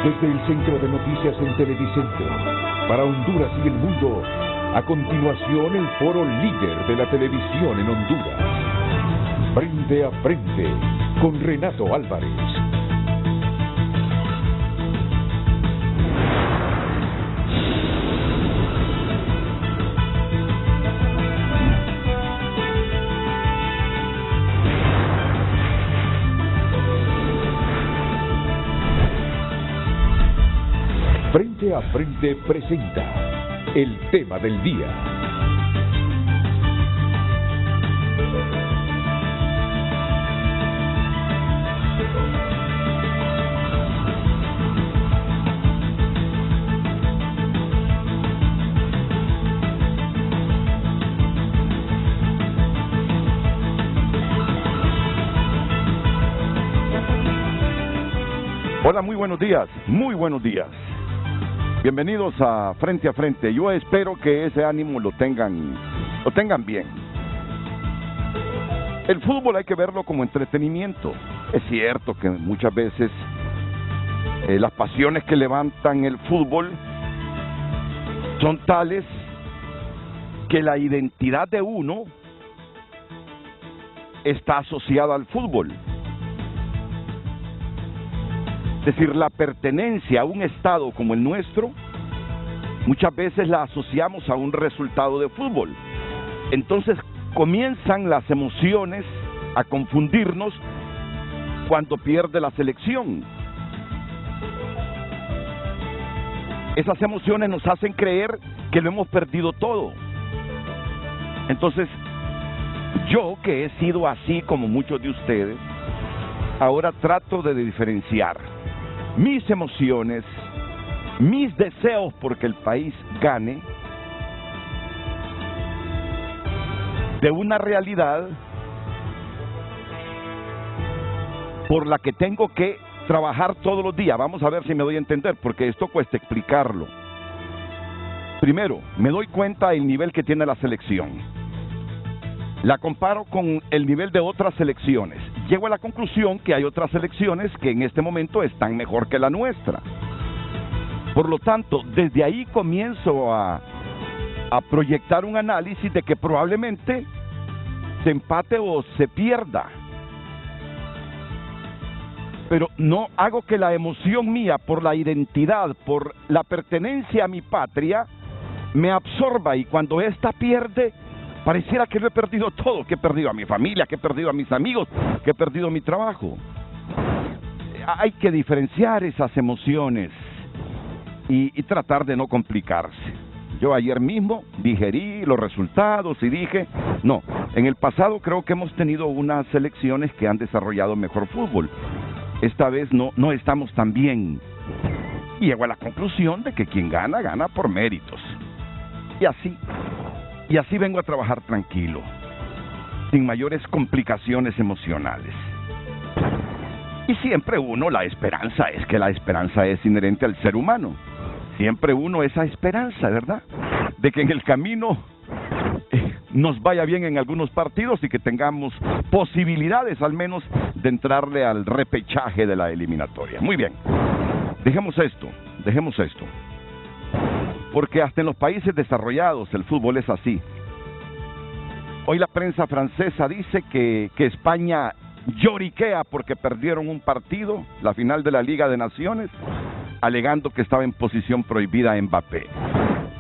Desde el Centro de Noticias en Televicentro, para Honduras y el mundo, a continuación el foro líder de la televisión en Honduras. Frente a Frente, con Renato Álvarez. Frente a Frente presenta el tema del día. Hola, muy buenos días, muy buenos días. Bienvenidos a Frente. Yo espero que ese ánimo lo tengan bien. El fútbol hay que verlo como entretenimiento. Es cierto que muchas veces las pasiones que levantan el fútbol son tales que la identidad de uno está asociada al fútbol. Es decir, la pertenencia a un estado como el nuestro, muchas veces la asociamos a un resultado de fútbol. Entonces comienzan las emociones a confundirnos cuando pierde la selección. Esas emociones nos hacen creer que lo hemos perdido todo. Entonces, yo que he sido así como muchos de ustedes, ahora trato de diferenciar mis emociones, mis deseos porque el país gane, de una realidad por la que tengo que trabajar todos los días. Vamos a ver si me doy a entender, porque esto cuesta explicarlo. Primero, me doy cuenta del nivel que tiene la selección. La comparo con el nivel de otras selecciones. Llego a la conclusión que hay otras selecciones que en este momento están mejor que la nuestra. Por lo tanto, desde ahí comienzo a proyectar un análisis de que probablemente se empate o se pierda. Pero no hago que la emoción mía por la identidad, por la pertenencia a mi patria, me absorba, y cuando ésta pierde, pareciera que lo he perdido todo, que he perdido a mi familia, que he perdido a mis amigos, que he perdido mi trabajo. Hay que diferenciar esas emociones y tratar de no complicarse. Yo ayer mismo digerí los resultados y dije, no, en el pasado creo que hemos tenido unas selecciones que han desarrollado mejor fútbol. Esta vez no estamos tan bien. Y llego a la conclusión de que quien gana, gana por méritos. Y así vengo a trabajar tranquilo, sin mayores complicaciones emocionales. Y siempre uno, la esperanza es inherente al ser humano. Siempre uno esa esperanza, ¿verdad? De que en el camino nos vaya bien en algunos partidos y que tengamos posibilidades al menos de entrarle al repechaje de la eliminatoria. Muy bien, dejemos esto. Porque hasta en los países desarrollados el fútbol es así. Hoy la prensa francesa dice que España lloriquea porque perdieron un partido, la final de la Liga de Naciones, alegando que estaba en posición prohibida Mbappé.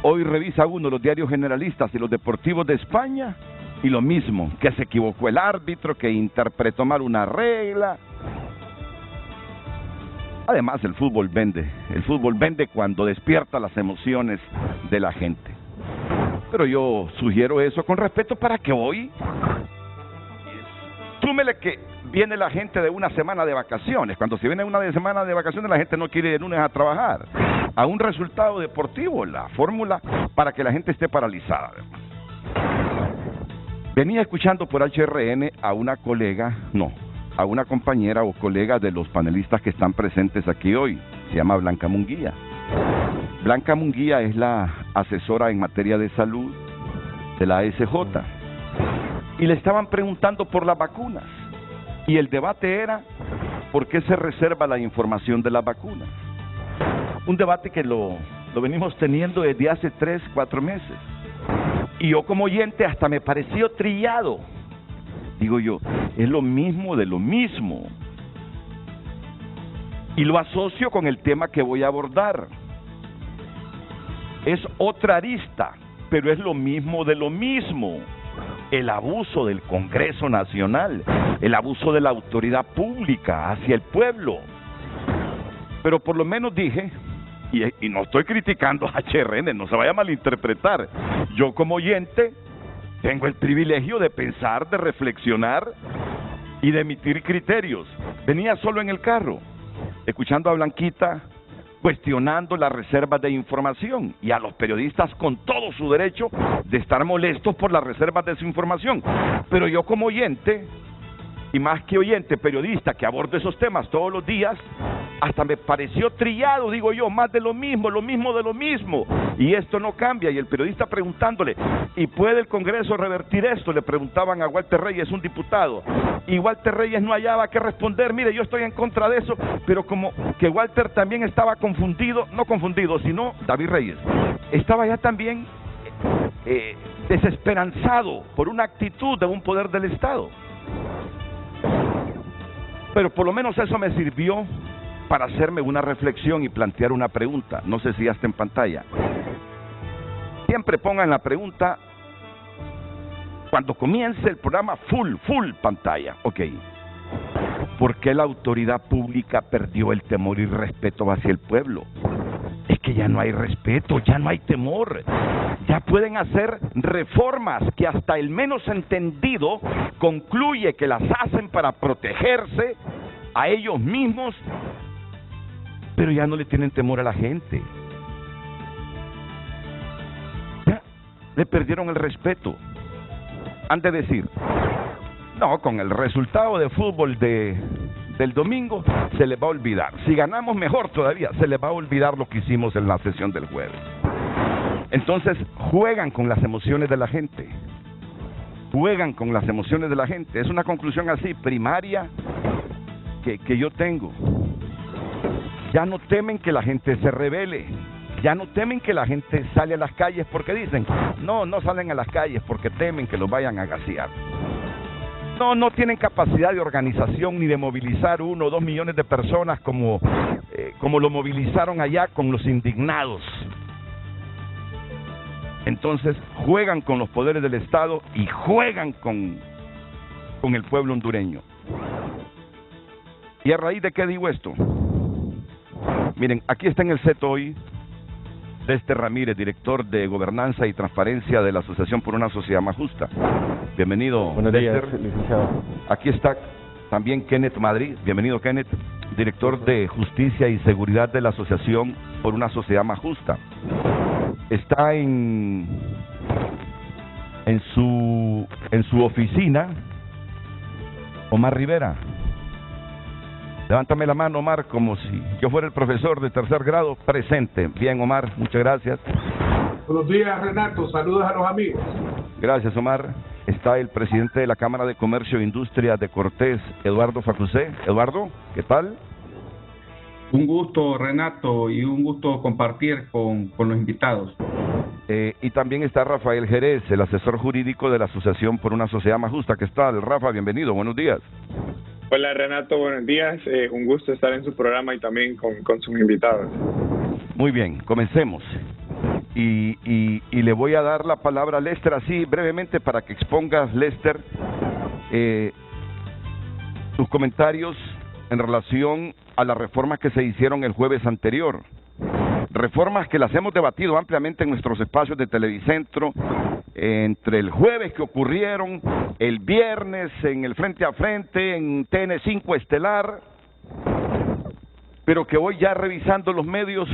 Hoy revisa uno los diarios generalistas y los deportivos de España y lo mismo, que se equivocó el árbitro, que interpretó mal una regla. Además, el fútbol vende cuando despierta las emociones de la gente. Pero yo sugiero eso con respeto para que hoy, súmele que viene la gente de una semana de vacaciones. Cuando se viene una semana de vacaciones, la gente no quiere ir de lunes a trabajar. A un resultado deportivo, la fórmula para que la gente esté paralizada. Venía escuchando por HRN a una compañera o colega de los panelistas que están presentes aquí hoy. Se llama Blanca Munguía. Blanca Munguía es la asesora en materia de salud de la ASJ. Y le estaban preguntando por las vacunas. Y el debate era, ¿por qué se reserva la información de las vacunas? un debate que lo venimos teniendo desde hace 3, 4 meses. Y yo como oyente hasta me pareció trillado. Digo yo, es lo mismo de lo mismo. Y lo asocio con el tema que voy a abordar. Es otra arista, pero es lo mismo de lo mismo. El abuso del Congreso Nacional, el abuso de la autoridad pública hacia el pueblo. Pero por lo menos dije, y no estoy criticando a HRN, no se vaya a malinterpretar, yo como oyente tengo el privilegio de pensar, de reflexionar y de emitir criterios. Venía solo en el carro, escuchando a Blanquita, cuestionando las reservas de información, y a los periodistas con todo su derecho de estar molestos por las reservas de su información. Pero yo como oyente, y más que oyente, periodista que aborda esos temas todos los días, hasta me pareció trillado, digo yo, más de lo mismo de lo mismo, y esto no cambia. Y el periodista preguntándole, ¿y puede el Congreso revertir esto? Le preguntaban a Walter Reyes, un diputado, y Walter Reyes no hallaba qué responder. Mire, yo estoy en contra de eso, pero como que Walter también estaba confundido, no confundido, sino David Reyes, estaba ya también desesperanzado por una actitud de un poder del Estado. Pero por lo menos eso me sirvió para hacerme una reflexión y plantear una pregunta. No sé si ya está en pantalla. Siempre pongan la pregunta cuando comience el programa full pantalla. Ok. ¿Por qué la autoridad pública perdió el temor y respeto hacia el pueblo? Es que ya no hay respeto, ya no hay temor. Ya pueden hacer reformas que hasta el menos entendido concluye que las hacen para protegerse a ellos mismos, pero ya no le tienen temor a la gente. Ya le perdieron el respeto. Han de decir, no, con el resultado de fútbol del domingo se les va a olvidar. Si ganamos, mejor todavía, se les va a olvidar lo que hicimos en la sesión del jueves. Entonces juegan con las emociones de la gente. Juegan con las emociones de la gente. Es una conclusión así, primaria, que yo tengo. Ya no temen que la gente se rebele. Ya no temen que la gente sale a las calles porque dicen, no salen a las calles porque temen que los vayan a gasear. No tienen capacidad de organización ni de movilizar 1 o 2 millones de personas como lo movilizaron allá con los indignados. Entonces juegan con los poderes del Estado y juegan con el pueblo hondureño. ¿Y a raíz de qué digo esto? Miren, aquí está en el set hoy Lester Ramírez, director de Gobernanza y Transparencia de la Asociación por una Sociedad Más Justa. Bienvenido, Buenos Lester. días, licenciado. Aquí está también Kenneth Madrid. Bienvenido, Kenneth, director de Justicia y Seguridad de la Asociación por una Sociedad Más Justa. Está en su oficina Omar Rivera. Levántame la mano, Omar, como si yo fuera el profesor de 3er grado presente. Bien, Omar, muchas gracias. Buenos días, Renato. Saludos a los amigos. Gracias, Omar. Está el presidente de la Cámara de Comercio e Industria de Cortés, Eduardo Facusé. Eduardo, ¿qué tal? Un gusto, Renato, y un gusto compartir con los invitados. Y también está Rafael Jerez, el asesor jurídico de la Asociación por una Sociedad Más Justa. ¿Qué tal, Rafa? Bienvenido, buenos días. Hola, Renato, buenos días. Un gusto estar en su programa y también con sus invitados. Muy bien, comencemos. Y le voy a dar la palabra a Lester así brevemente para que expongas, Lester, tus comentarios en relación a las reformas que se hicieron el jueves anterior. Reformas que las hemos debatido ampliamente en nuestros espacios de Televicentro, entre el jueves que ocurrieron, el viernes en el Frente a Frente, en TN5 Estelar, pero que hoy ya revisando los medios,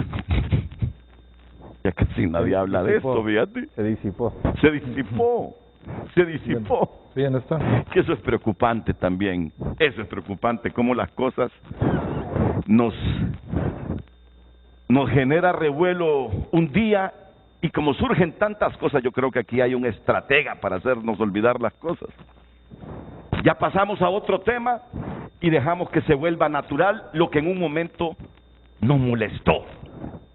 ya casi nadie habla de esto, fíjate. Se disipó. Bien, está. Que eso es preocupante también, eso es preocupante, cómo las cosas nos genera revuelo un día, y como surgen tantas cosas, yo creo que aquí hay un estratega para hacernos olvidar las cosas. Ya pasamos a otro tema y dejamos que se vuelva natural lo que en un momento nos molestó.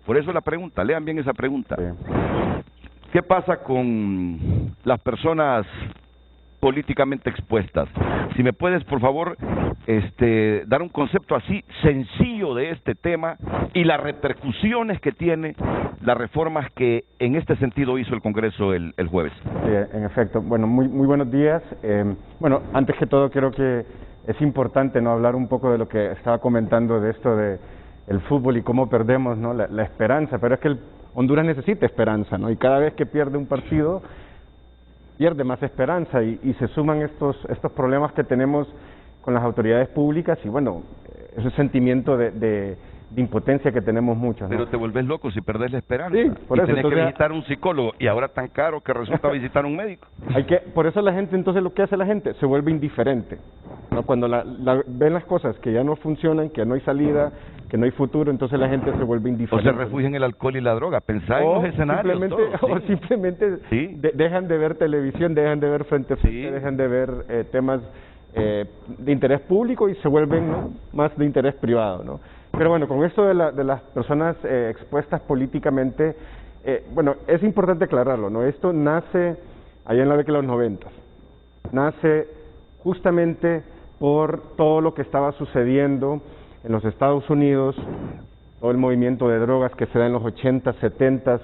Por eso la pregunta, lean bien esa pregunta. Sí. ¿Qué pasa con las personas políticamente expuestas? Si me puedes, por favor, dar un concepto así sencillo de este tema y las repercusiones que tiene las reformas que en este sentido hizo el Congreso el jueves. Sí, en efecto. Bueno, muy buenos días. Bueno, antes que todo creo que es importante no hablar un poco de lo que estaba comentando de esto de el fútbol y cómo perdemos, ¿no?, la esperanza, pero es que Honduras necesita esperanza, ¿no? Y cada vez que pierde un partido pierde más esperanza y se suman estos problemas que tenemos con las autoridades públicas y bueno, ese sentimiento de impotencia que tenemos muchos, ¿no? Pero te vuelves loco si perdés la esperanza. Sí, por y eso. tenés Entonces, que visitar un psicólogo y ahora tan caro que resulta visitar un médico. Por eso la gente, entonces lo que hace la gente, se vuelve indiferente, ¿no? Cuando ven las cosas que ya no funcionan, que no hay salida, que no hay futuro, entonces la gente se vuelve O indiferente. se refugia en el alcohol y la droga. Pensá en los escenarios. Simplemente Sí. dejan de ver televisión, dejan de ver frente a frente, Sí. dejan de ver temas de interés público y se vuelven, ¿no?, más de interés privado, ¿no? Pero bueno, con esto de las personas expuestas políticamente, bueno, es importante aclararlo, ¿no? Esto nace allá en la década de los 90, nace justamente por todo lo que estaba sucediendo en los Estados Unidos, todo el movimiento de drogas que se da en los 80, 70,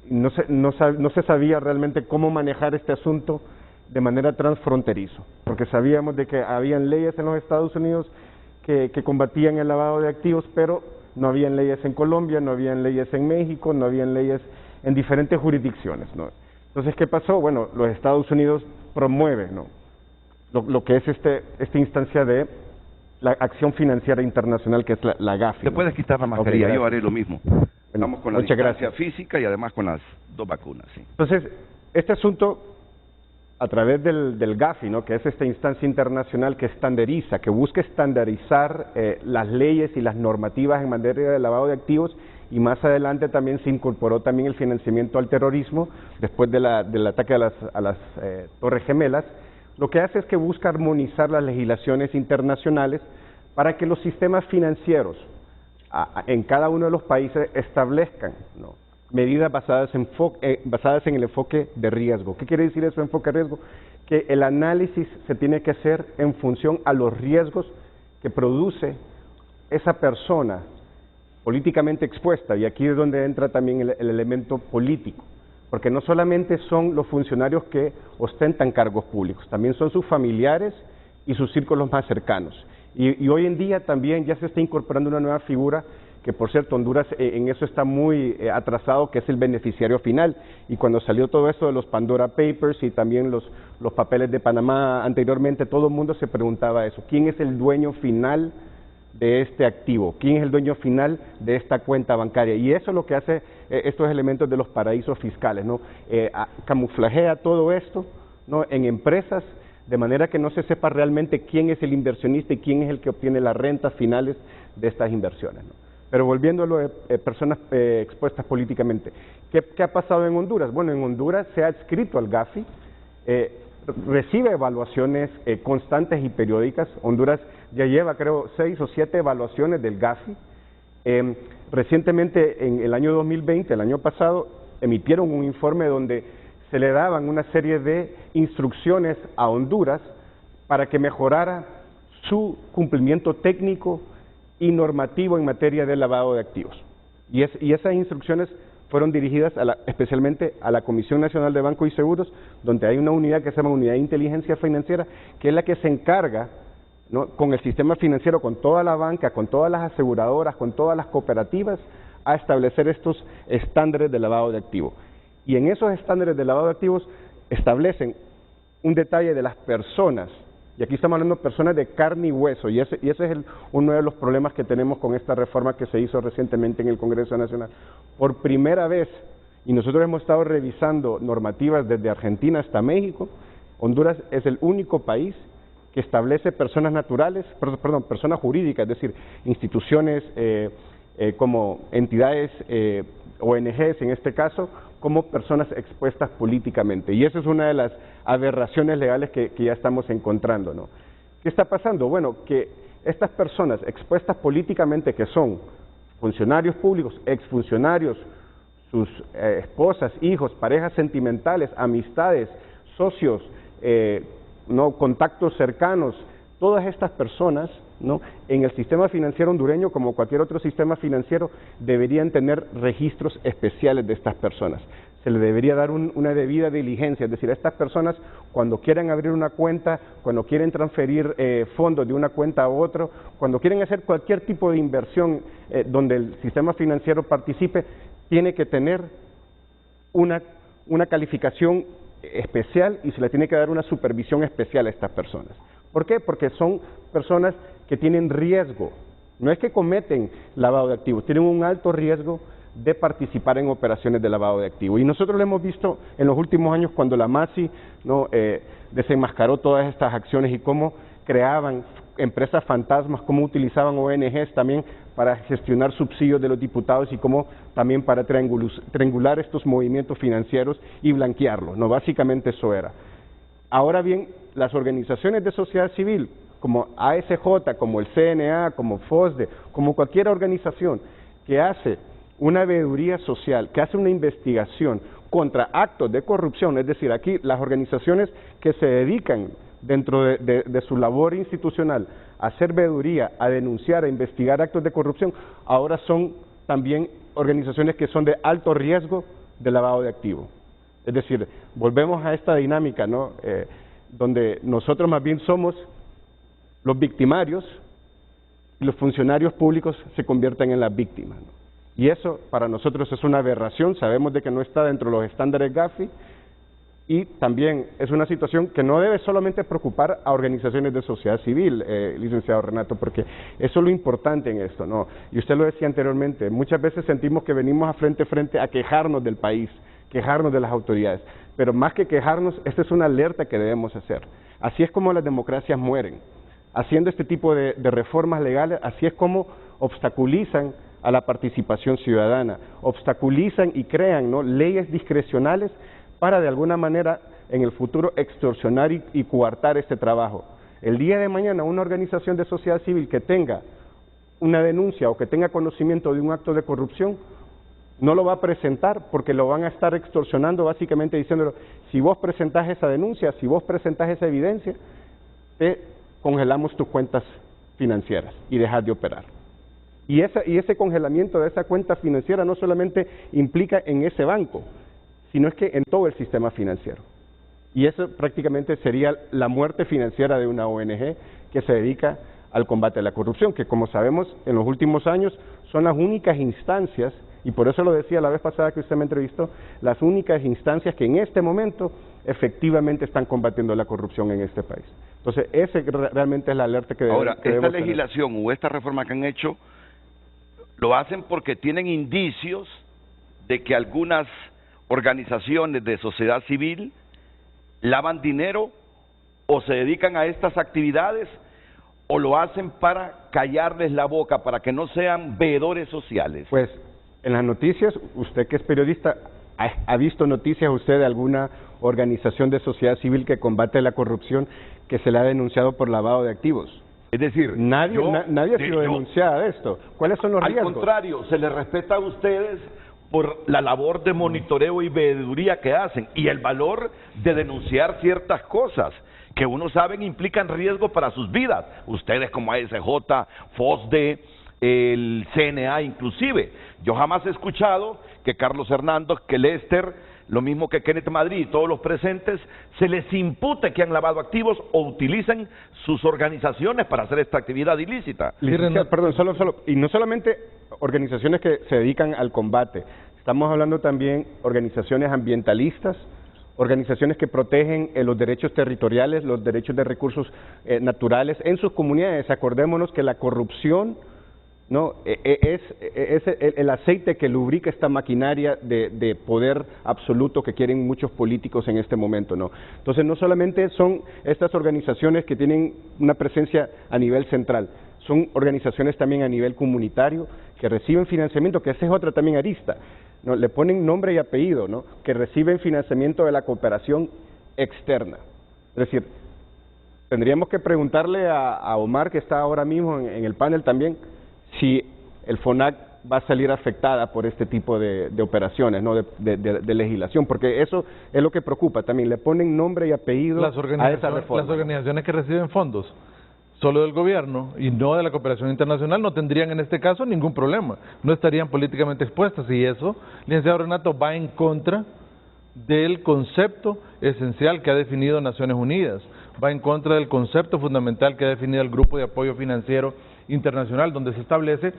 y no se sabía realmente cómo manejar este asunto de manera transfronterizo, porque sabíamos de que habían leyes en los Estados Unidos que combatían el lavado de activos, pero no habían leyes en Colombia, no habían leyes en México, no habían leyes en diferentes jurisdicciones, ¿no? Entonces, ¿qué pasó? Bueno, los Estados Unidos promueven, ¿no?, lo que es esta instancia de la acción financiera internacional, que es la Gafi. Te puedes quitar la mascarilla, yo haré lo mismo. Estamos con la muchas distancia gracias. física y además con las 2 vacunas. Sí. Entonces, este asunto, a través del Gafi, ¿no?, que es esta instancia internacional que estandariza, que busca estandarizar las leyes y las normativas en materia de lavado de activos, y más adelante también se incorporó también el financiamiento al terrorismo, después del ataque a las Torres Gemelas. Lo que hace es que busca armonizar las legislaciones internacionales para que los sistemas financieros en cada uno de los países establezcan, ¿no?, medidas basadas en el enfoque de riesgo. ¿Qué quiere decir eso, enfoque de riesgo? Que el análisis se tiene que hacer en función a los riesgos que produce esa persona políticamente expuesta, y aquí es donde entra también el elemento político, porque no solamente son los funcionarios que ostentan cargos públicos, también son sus familiares y sus círculos más cercanos. Y hoy en día también ya se está incorporando una nueva figura, que por cierto Honduras en eso está muy atrasado, que es el beneficiario final. Y cuando salió todo esto de los Pandora Papers y también los papeles de Panamá anteriormente, todo el mundo se preguntaba eso: ¿quién es el dueño final de este activo? ¿Quién es el dueño final de esta cuenta bancaria? Y eso es lo que hace estos elementos de los paraísos fiscales, ¿no? Camuflajea todo esto, ¿no?, en empresas, de manera que no se sepa realmente quién es el inversionista y quién es el que obtiene las rentas finales de estas inversiones, ¿no? Pero volviendo a lo de personas expuestas políticamente, ¿qué ha pasado en Honduras? Bueno, en Honduras se ha adscrito al Gafi, recibe evaluaciones constantes y periódicas. Honduras ya lleva, creo, 6 o 7 evaluaciones del Gafi. Recientemente, en el año 2020, el año pasado, emitieron un informe donde se le daban una serie de instrucciones a Honduras para que mejorara su cumplimiento técnico y normativo en materia de lavado de activos. Y esas instrucciones fueron dirigidas especialmente a la Comisión Nacional de Bancos y Seguros, donde hay una unidad que se llama Unidad de Inteligencia Financiera, que es la que se encarga, ¿no?, con el sistema financiero, con toda la banca, con todas las aseguradoras, con todas las cooperativas, a establecer estos estándares de lavado de activos. Y en esos estándares de lavado de activos establecen un detalle de las personas, y aquí estamos hablando de personas de carne y hueso, y ese es uno de los problemas que tenemos con esta reforma que se hizo recientemente en el Congreso Nacional. Por primera vez, y nosotros hemos estado revisando normativas desde Argentina hasta México, Honduras es el único país que establece personas naturales, personas jurídicas, es decir, instituciones como entidades, ONGs en este caso, como personas expuestas políticamente. Y eso es una de las aberraciones legales que ya estamos encontrando, ¿no? ¿Qué está pasando? Bueno, que estas personas expuestas políticamente, que son funcionarios públicos, exfuncionarios, sus esposas, hijos, parejas sentimentales, amistades, socios, no contactos cercanos, todas estas personas, ¿no?, en el sistema financiero hondureño, como cualquier otro sistema financiero, deberían tener registros especiales de estas personas. Se le debería dar una debida diligencia, es decir, a estas personas, cuando quieran abrir una cuenta, cuando quieren transferir fondos de una cuenta a otra, cuando quieren hacer cualquier tipo de inversión donde el sistema financiero participe, tiene que tener una calificación especial y se le tiene que dar una supervisión especial a estas personas. ¿Por qué? Porque son personas que tienen riesgo, no es que cometen lavado de activos, tienen un alto riesgo de participar en operaciones de lavado de activos. Y nosotros lo hemos visto en los últimos años cuando la MASI, ¿no?, desenmascaró todas estas acciones y cómo creaban empresas fantasmas, cómo utilizaban ONGs también para gestionar subsidios de los diputados y cómo también para triangular estos movimientos financieros y blanquearlos, ¿no? Básicamente eso era. Ahora bien, las organizaciones de sociedad civil, como ASJ, como el CNA, como FOSDE, como cualquier organización que hace una veeduría social, que hace una investigación contra actos de corrupción, es decir, aquí las organizaciones que se dedican dentro de su labor institucional a hacer veeduría, a denunciar, a investigar actos de corrupción, ahora son también organizaciones que son de alto riesgo de lavado de activos. Es decir, volvemos a esta dinámica, ¿no?, donde nosotros más bien somos los victimarios y los funcionarios públicos se convierten en las víctimas, ¿no? Y eso para nosotros es una aberración, sabemos de que no está dentro de los estándares Gafi y también es una situación que no debe solamente preocupar a organizaciones de sociedad civil, licenciado Renato, porque eso es lo importante en esto, ¿no? Y usted lo decía anteriormente, muchas veces sentimos que venimos a frente a quejarnos del país, quejarnos de las autoridades, pero más que quejarnos, esta es una alerta que debemos hacer. Así es como las democracias mueren, haciendo este tipo de reformas legales, así es como obstaculizan a la participación ciudadana, obstaculizan y crean, ¿no?, leyes discrecionales para de alguna manera en el futuro extorsionar y coartar este trabajo. El día de mañana una organización de sociedad civil que tenga una denuncia o que tenga conocimiento de un acto de corrupción, no lo va a presentar porque lo van a estar extorsionando, básicamente diciéndolo, si vos presentás esa denuncia, si vos presentás esa evidencia, te congelamos tus cuentas financieras y dejas de operar. Y ese congelamiento de esa cuenta financiera no solamente implica en ese banco, sino es que en todo el sistema financiero. Y eso prácticamente sería la muerte financiera de una ONG que se dedica al combate a la corrupción, que como sabemos en los últimos años son las únicas instancias, y por eso lo decía la vez pasada que usted me entrevistó, las únicas instancias que en este momento efectivamente están combatiendo la corrupción en este país. Entonces, ese realmente es la alerta que debemos tener. Ahora, esta legislación o esta reforma que han hecho, lo hacen porque tienen indicios de que algunas organizaciones de sociedad civil lavan dinero o se dedican a estas actividades o lo hacen para callarles la boca, para que no sean veedores sociales. Pues en las noticias, usted que es periodista, ¿ha visto noticias usted de alguna organización de sociedad civil que combate la corrupción que se le ha denunciado por lavado de activos? Es decir, nadie ha sido denunciada de esto. ¿Cuáles son los riesgos? Al contrario, se les respeta a ustedes por la labor de monitoreo y veeduría que hacen y el valor de denunciar ciertas cosas que uno sabe implican riesgo para sus vidas. Ustedes como ASJ, FOSDE, el CNA inclusive. Yo jamás he escuchado que Carlos Hernando, que Lester, lo mismo que Kenneth Madrid y todos los presentes, se les impute que han lavado activos o utilizan sus organizaciones para hacer esta actividad ilícita. Perdón, y no solamente organizaciones que se dedican al combate, estamos hablando también organizaciones ambientalistas, organizaciones que protegen los derechos territoriales, los derechos de recursos naturales en sus comunidades. Acordémonos que la corrupción, ¿no?, es el aceite que lubrica esta maquinaria de poder absoluto que quieren muchos políticos en este momento, ¿no? Entonces no solamente son estas organizaciones que tienen una presencia a nivel central, son organizaciones también a nivel comunitario que reciben financiamiento, que esa es otra también arista, ¿no? Le ponen nombre y apellido, ¿no?, que reciben financiamiento de la cooperación externa. Es decir, tendríamos que preguntarle a Omar, que está ahora mismo en el panel también, si el FONAC va a salir afectada por este tipo de operaciones, ¿no? de legislación, porque eso es lo que preocupa también, le ponen nombre y apellido a esa reforma. Las organizaciones que reciben fondos solo del gobierno y no de la cooperación internacional no tendrían en este caso ningún problema, no estarían políticamente expuestas, y eso, licenciado Renato, va en contra del concepto esencial que ha definido Naciones Unidas, va en contra del concepto fundamental que ha definido el Grupo de Apoyo Financiero Internacional, donde se establece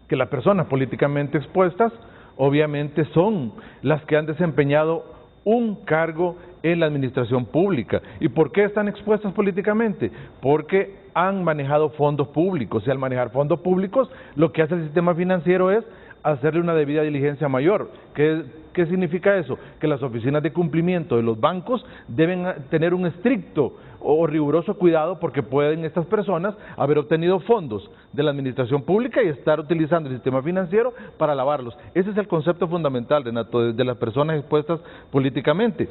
que las personas políticamente expuestas obviamente son las que han desempeñado un cargo en la administración pública. ¿Y por qué están expuestas políticamente? Porque han manejado fondos públicos, y al manejar fondos públicos lo que hace el sistema financiero es hacerle una debida diligencia mayor. ¿Qué significa eso? Que las oficinas de cumplimiento de los bancos deben tener un estricto o riguroso cuidado, porque pueden estas personas haber obtenido fondos de la administración pública y estar utilizando el sistema financiero para lavarlos. Ese es el concepto fundamental, Renato, de las personas expuestas políticamente.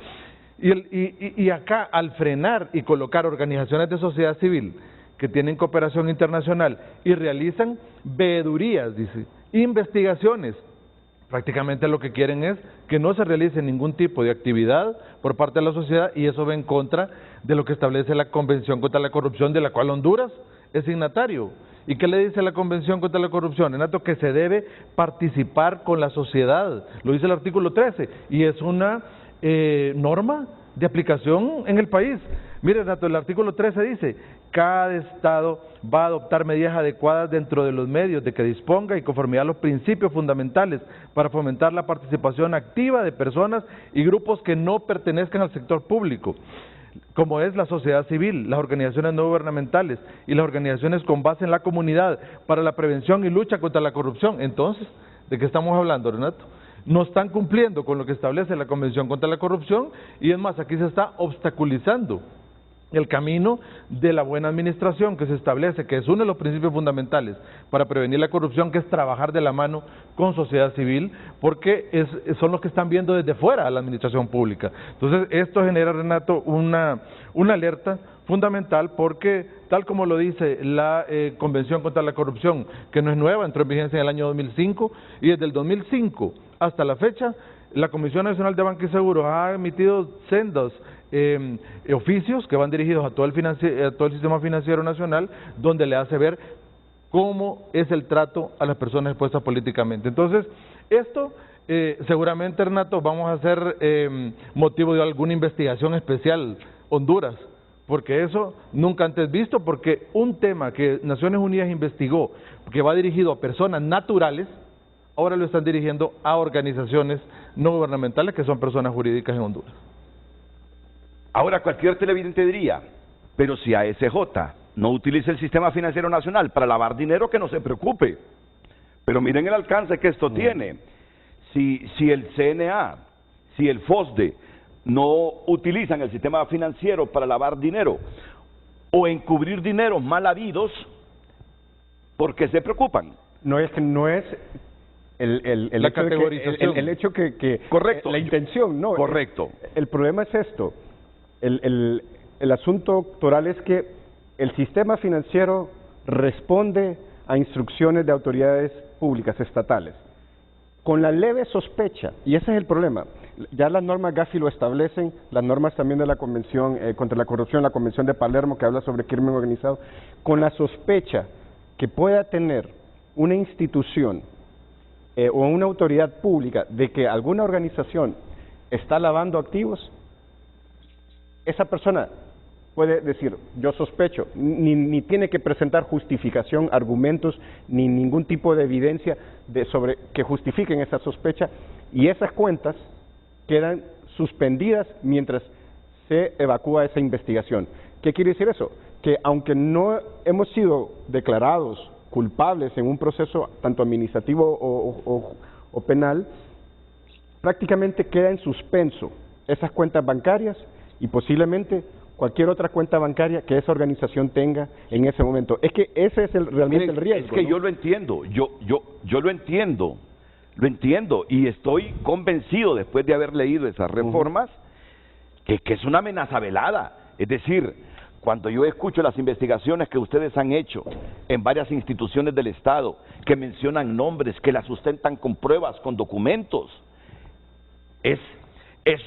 Y acá, al frenar y colocar organizaciones de sociedad civil que tienen cooperación internacional y realizan veedurías, dice, investigaciones, prácticamente lo que quieren es que no se realice ningún tipo de actividad por parte de la sociedad, y eso va en contra de lo que establece la Convención contra la Corrupción, de la cual Honduras es signatario. ¿Y qué le dice la Convención contra la Corrupción, Renato? Que se debe participar con la sociedad, lo dice el artículo 13, y es una norma de aplicación en el país. Mire, Renato, el artículo 13 dice: cada Estado va a adoptar medidas adecuadas dentro de los medios de que disponga y conformidad a los principios fundamentales para fomentar la participación activa de personas y grupos que no pertenezcan al sector público, como es la sociedad civil, las organizaciones no gubernamentales y las organizaciones con base en la comunidad para la prevención y lucha contra la corrupción. Entonces, ¿de qué estamos hablando, Renato? No están cumpliendo con lo que establece la Convención contra la Corrupción, y es más, aquí se está obstaculizando el camino de la buena administración que se establece, que es uno de los principios fundamentales para prevenir la corrupción, que es trabajar de la mano con sociedad civil, porque son los que están viendo desde fuera a la administración pública. Entonces, esto genera, Renato, una alerta fundamental, porque tal como lo dice la Convención contra la Corrupción, que no es nueva, entró en vigencia en el año 2005, y desde el 2005 hasta la fecha, la Comisión Nacional de Banca y Seguros ha emitido sendos oficios que van dirigidos a todo el sistema financiero nacional, donde le hace ver cómo es el trato a las personas expuestas políticamente. Entonces, esto seguramente, Renato, vamos a hacer motivo de alguna investigación especial, Honduras, porque eso nunca antes visto, porque un tema que Naciones Unidas investigó, que va dirigido a personas naturales, ahora lo están dirigiendo a organizaciones no gubernamentales, que son personas jurídicas en Honduras. Ahora cualquier televidente diría: pero si ASJ no utiliza el sistema financiero nacional para lavar dinero, que no se preocupe. Pero miren el alcance que esto tiene. Si el CNA, si el FOSDE no utilizan el sistema financiero para lavar dinero o encubrir dineros mal habidos, ¿por qué se preocupan? No es la categorización. El hecho que correcto, la intención, no. Correcto. El problema es esto. El asunto doctoral es que el sistema financiero responde a instrucciones de autoridades públicas estatales con la leve sospecha, y ese es el problema. Ya las normas Gafi lo establecen, las normas también de la Convención contra la Corrupción, la Convención de Palermo, que habla sobre crimen organizado, con la sospecha que pueda tener una institución o una autoridad pública de que alguna organización está lavando activos, esa persona puede decir: yo sospecho, ni tiene que presentar justificación, argumentos, ni ningún tipo de evidencia sobre que justifiquen esa sospecha, y esas cuentas quedan suspendidas mientras se evacúa esa investigación. ¿Qué quiere decir eso? Que aunque no hemos sido declarados culpables en un proceso tanto administrativo o penal, prácticamente queda en suspenso esas cuentas bancarias y posiblemente cualquier otra cuenta bancaria que esa organización tenga en ese momento. Es que ese es realmente el riesgo. Es que, ¿no? Yo lo entiendo, yo lo entiendo y estoy convencido, después de haber leído esas reformas, que es una amenaza velada. Es decir, cuando yo escucho las investigaciones que ustedes han hecho en varias instituciones del Estado, que mencionan nombres, que las sustentan con pruebas, con documentos, es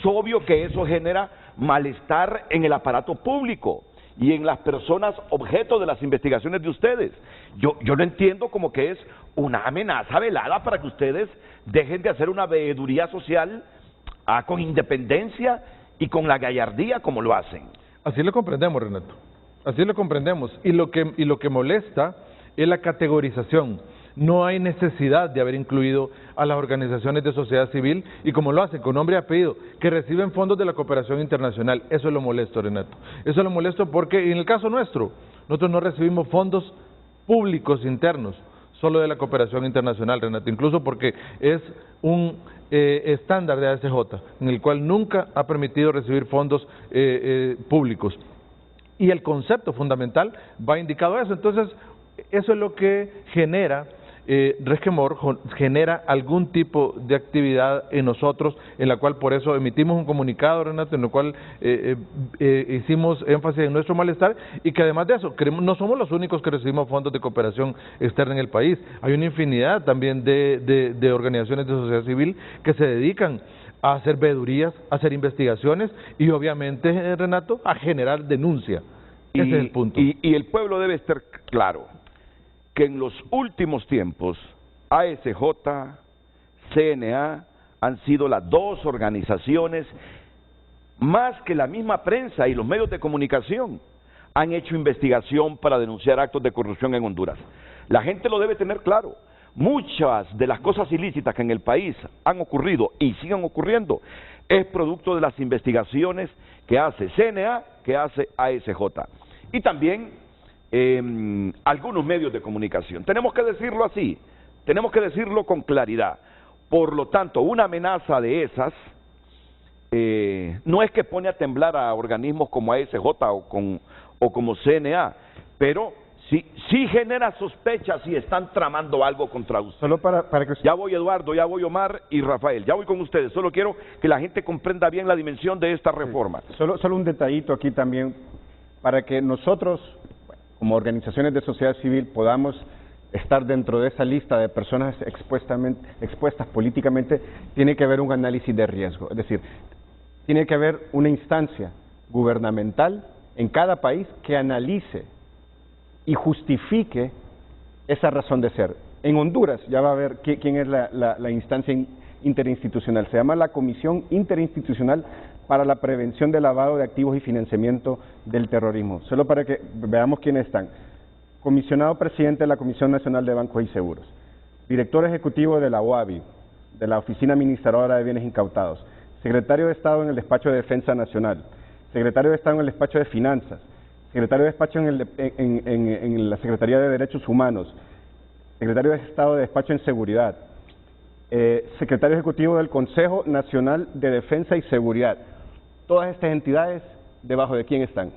obvio que eso genera malestar en el aparato público y en las personas objeto de las investigaciones de ustedes. Yo lo entiendo como que es una amenaza velada para que ustedes dejen de hacer una veeduría social con independencia y con la gallardía como lo hacen. Así lo comprendemos, Renato. Así lo comprendemos. Y lo que molesta es la categorización. No hay necesidad de haber incluido a las organizaciones de sociedad civil, y como lo hacen con nombre y apellido, que reciben fondos de la cooperación internacional. Eso es lo molesto, Renato. Eso es lo molesto porque en el caso nuestro, nosotros no recibimos fondos públicos internos, solo de la cooperación internacional, Renato, incluso porque es un estándar de ASJ, en el cual nunca ha permitido recibir fondos públicos. Y el concepto fundamental va indicado a eso. Entonces, eso es lo que genera resquemor, genera algún tipo de actividad en nosotros, en la cual por eso emitimos un comunicado, Renato, en el cual hicimos énfasis en nuestro malestar, y que además de eso, no somos los únicos que recibimos fondos de cooperación externa en el país. Hay una infinidad también de organizaciones de sociedad civil que se dedican a hacer veedurías, a hacer investigaciones y obviamente, Renato, a generar denuncia. Ese es el punto. Y el pueblo debe estar claro que en los últimos tiempos ASJ, CNA han sido las dos organizaciones, más que la misma prensa y los medios de comunicación, han hecho investigación para denunciar actos de corrupción en Honduras. La gente lo debe tener claro. Muchas de las cosas ilícitas que en el país han ocurrido y siguen ocurriendo es producto de las investigaciones que hace CNA, que hace ASJ. Y también algunos medios de comunicación. Tenemos que decirlo así, tenemos que decirlo con claridad. Por lo tanto, una amenaza de esas no es que pone a temblar a organismos como ASJ o como CNA, pero sí genera sospechas si están tramando algo contra usted. Solo para que... Ya voy, Eduardo, ya voy, Omar y Rafael, ya voy con ustedes. Solo quiero que la gente comprenda bien la dimensión de esta reforma. Solo un detallito aquí también, para que nosotros, como organizaciones de sociedad civil, podamos estar dentro de esa lista de personas expuestas políticamente, tiene que haber un análisis de riesgo. Es decir, tiene que haber una instancia gubernamental en cada país que analice y justifique esa razón de ser. En Honduras ya va a ver quién es la instancia interinstitucional. Se llama la Comisión Interinstitucional para la Prevención del Lavado de Activos y Financiamiento del Terrorismo. Solo para que veamos quiénes están. Comisionado presidente de la Comisión Nacional de Bancos y Seguros, director ejecutivo de la OABI, de la Oficina Administradora de Bienes Incautados, secretario de Estado en el Despacho de Defensa Nacional, secretario de Estado en el Despacho de Finanzas, secretario de Despacho en la Secretaría de Derechos Humanos, secretario de Estado de Despacho en Seguridad, secretario ejecutivo del Consejo Nacional de Defensa y Seguridad. Todas estas entidades, ¿debajo de quién están?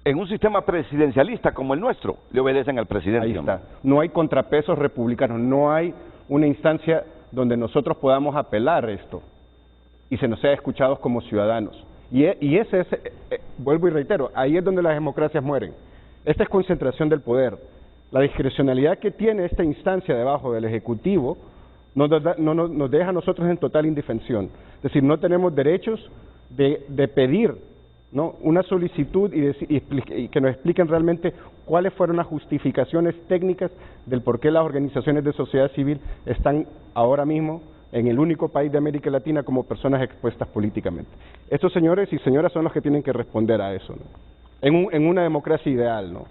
En un sistema presidencialista como el nuestro, le obedecen al presidente. Ahí está. No hay contrapesos republicanos, no hay una instancia donde nosotros podamos apelar esto y se nos sea escuchados como ciudadanos. Y ese es, vuelvo y reitero, ahí es donde las democracias mueren. Esta es concentración del poder. La discrecionalidad que tiene esta instancia debajo del Ejecutivo nos deja a nosotros en total indefensión. Es decir, no tenemos derechos de pedir, ¿no?, una solicitud y que nos expliquen realmente cuáles fueron las justificaciones técnicas del por qué las organizaciones de sociedad civil están ahora mismo en el único país de América Latina como personas expuestas políticamente. Estos señores y señoras son los que tienen que responder a eso, ¿no?, en una democracia ideal, ¿no?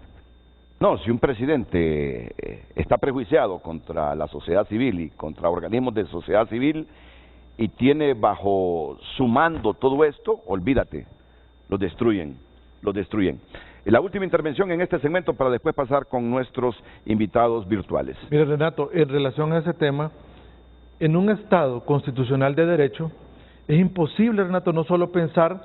No, si un presidente está prejuiciado contra la sociedad civil y contra organismos de sociedad civil y tiene bajo su mando todo esto, olvídate, lo destruyen, lo destruyen. La última intervención en este segmento para después pasar con nuestros invitados virtuales. Mira, Renato, en relación a ese tema, en un Estado constitucional de derecho, es imposible, Renato, no solo pensar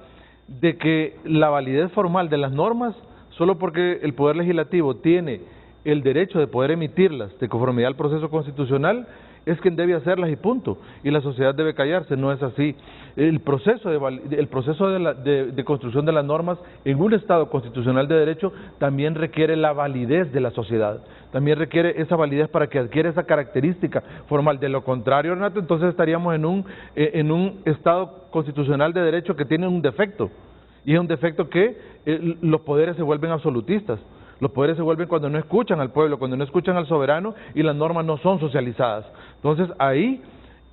de que la validez formal de las normas, solo porque el Poder Legislativo tiene el derecho de poder emitirlas de conformidad al proceso constitucional, es quien debe hacerlas y punto, y la sociedad debe callarse. No es así. El proceso de construcción de las normas en un Estado constitucional de derecho también requiere la validez de la sociedad, también requiere esa validez para que adquiera esa característica formal. De lo contrario, Renato, entonces estaríamos en un Estado constitucional de derecho que tiene un defecto, y es un defecto que los poderes se vuelven absolutistas. Los poderes se vuelven cuando no escuchan al pueblo, cuando no escuchan al soberano, y las normas no son socializadas. Entonces ahí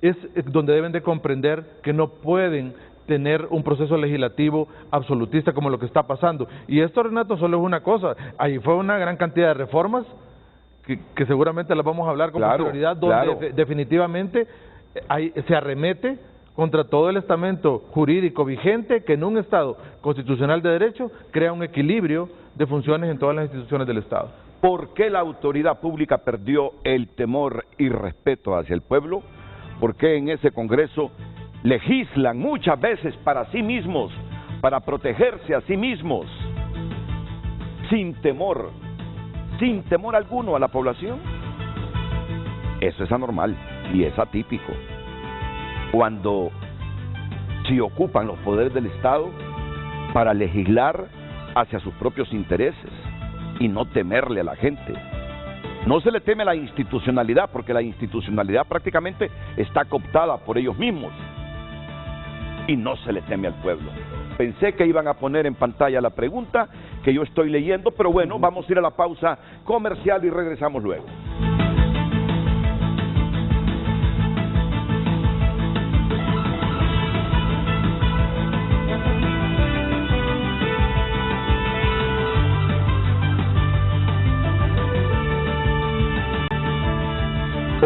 es donde deben de comprender que no pueden tener un proceso legislativo absolutista como lo que está pasando. Y esto, Renato, solo es una cosa. Ahí fue una gran cantidad de reformas que seguramente las vamos a hablar con posterioridad, donde definitivamente se arremete contra todo el estamento jurídico vigente que en un Estado constitucional de derecho crea un equilibrio de funciones en todas las instituciones del Estado. ¿Por qué la autoridad pública perdió el temor y respeto hacia el pueblo? ¿Por qué en ese Congreso legislan muchas veces para sí mismos, para protegerse a sí mismos, sin temor alguno a la población? Eso es anormal y es atípico. Cuando se ocupan los poderes del Estado para legislar hacia sus propios intereses y no temerle a la gente. No se le teme a la institucionalidad, porque la institucionalidad prácticamente está cooptada por ellos mismos, y no se le teme al pueblo. Pensé que iban a poner en pantalla la pregunta que yo estoy leyendo, pero bueno, vamos a ir a la pausa comercial y regresamos luego.